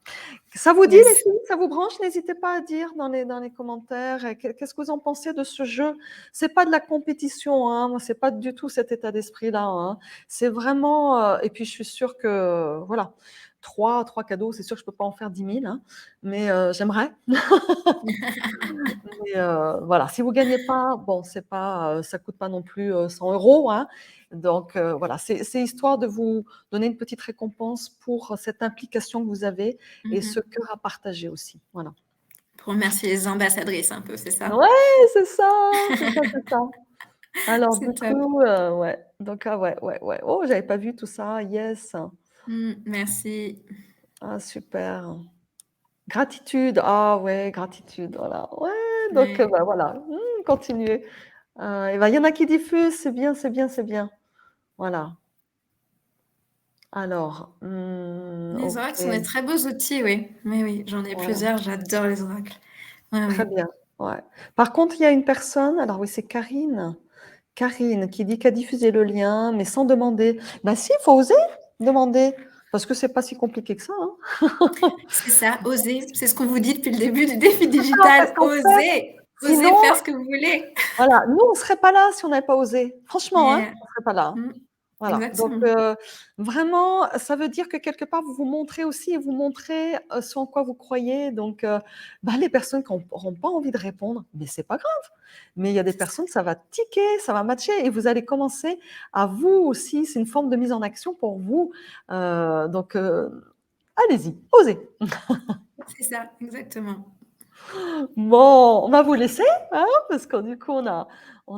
Speaker 1: Ça vous dit, les
Speaker 2: Yes.
Speaker 1: filles? Ça vous branche? N'hésitez pas à dire dans les commentaires qu'est-ce que vous en pensez de ce jeu. C'est pas de la compétition, hein. Moi, c'est pas du tout cet état d'esprit-là, hein. C'est vraiment... et puis je suis sûre que, voilà, trois cadeaux, c'est sûr que je peux pas en faire 10 000, hein, mais j'aimerais. Mais voilà, si vous gagnez pas, bon, c'est pas, ça coûte pas non plus 100 €, hein. Donc voilà, c'est histoire de vous donner une petite récompense pour cette implication que vous avez et ce cœur à partager aussi. Voilà.
Speaker 2: Pour remercier les ambassadrices un peu, c'est ça?
Speaker 1: Ouais, c'est ça, c'est ça, c'est ça. Alors du
Speaker 2: C'est top.
Speaker 1: coup, ouais, donc ouais, ouais, ouais. Oh, j'avais pas vu tout ça, yes.
Speaker 2: Merci.
Speaker 1: Ah super. Gratitude, ah ouais, gratitude, voilà. Ouais, donc
Speaker 2: Ouais.
Speaker 1: bah voilà, continuez. Et ben, il y en a qui diffusent, c'est bien, c'est bien, c'est bien. Voilà. Alors,
Speaker 2: Les
Speaker 1: OK,
Speaker 2: oracles sont des très beaux outils, oui. Oui, oui, j'en ai
Speaker 1: ouais,
Speaker 2: plusieurs, j'adore les oracles. Ouais,
Speaker 1: très
Speaker 2: ouais.
Speaker 1: bien, ouais. Par contre, il y a une personne, alors oui, c'est Karine. Karine qui dit: «Qu'a diffusé le lien, mais sans demander». Bah si, il faut oser demander, parce que c'est pas si compliqué que ça, hein.
Speaker 2: C'est ça, oser. C'est ce qu'on vous dit depuis le début du défi
Speaker 1: C'est ça, parce
Speaker 2: digital.
Speaker 1: qu'en fait,
Speaker 2: Osez! Osez
Speaker 1: sinon,
Speaker 2: faire ce que vous voulez.
Speaker 1: voilà, nous, on serait pas là si on n'avait pas osé. Franchement, hein,
Speaker 2: Yeah.
Speaker 1: on serait pas là.
Speaker 2: Mmh.
Speaker 1: Voilà, donc
Speaker 2: Exactement.
Speaker 1: vraiment, ça veut dire que quelque part, vous vous montrez aussi et vous montrez, ce en quoi vous croyez. Donc bah, les personnes qui n'auront pas envie de répondre, mais c'est pas grave. Mais il y a des personnes, ça va tiquer, ça va matcher et vous allez commencer à vous aussi, c'est une forme de mise en action pour vous. Donc allez-y, osez.
Speaker 2: C'est ça, exactement.
Speaker 1: Bon, on va vous laisser, hein, parce que du coup, on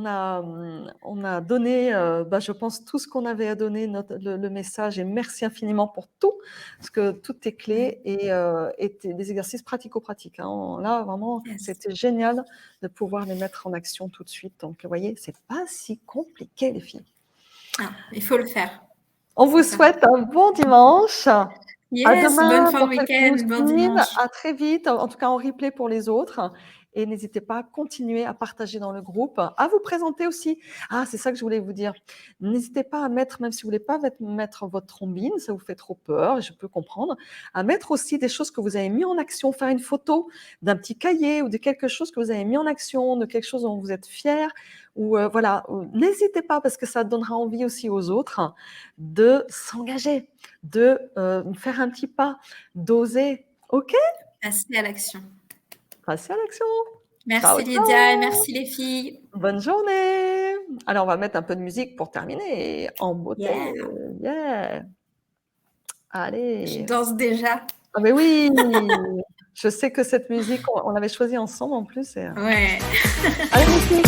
Speaker 1: a donné, bah, je pense, tout ce qu'on avait à donner, le message, et merci infiniment pour tout, parce que tout est clé et des exercices pratico-pratiques, hein. Là, vraiment,
Speaker 2: Yes.
Speaker 1: c'était génial de pouvoir les mettre en action tout de suite. Donc, vous voyez, c'est pas si compliqué, les filles.
Speaker 2: Non, il faut le faire.
Speaker 1: On
Speaker 2: C'est
Speaker 1: vous
Speaker 2: ça.
Speaker 1: souhaite un bon dimanche. À
Speaker 2: Yes, bonne
Speaker 1: demain
Speaker 2: fin de
Speaker 1: pour celles qui nous
Speaker 2: week-end, bon
Speaker 1: suivent.
Speaker 2: dimanche.
Speaker 1: À très vite, en tout cas en replay pour les autres. Et n'hésitez pas à continuer à partager dans le groupe, à vous présenter aussi. Ah, c'est ça que je voulais vous dire. N'hésitez pas à mettre, même si vous voulez pas mettre votre trombine, ça vous fait trop peur, je peux comprendre, à mettre aussi des choses que vous avez mis en action, faire une photo d'un petit cahier ou de quelque chose que vous avez mis en action, de quelque chose dont vous êtes fier. Ou voilà, n'hésitez pas parce que ça donnera envie aussi aux autres de s'engager, de faire un petit pas, d'oser. OK?
Speaker 2: Passez à l'action.
Speaker 1: Passez à l'action. Ciao,
Speaker 2: Merci Lydia et
Speaker 1: ciao.
Speaker 2: merci les filles.
Speaker 1: Bonne journée. Alors, on va mettre un peu de musique pour terminer en beauté.
Speaker 2: Yeah,
Speaker 1: Yeah.
Speaker 2: je
Speaker 1: Allez.
Speaker 2: danse déjà.
Speaker 1: Ah mais oui, je sais que cette musique, on l'avait choisie ensemble en plus.
Speaker 2: Ouais.
Speaker 1: Allez, musique.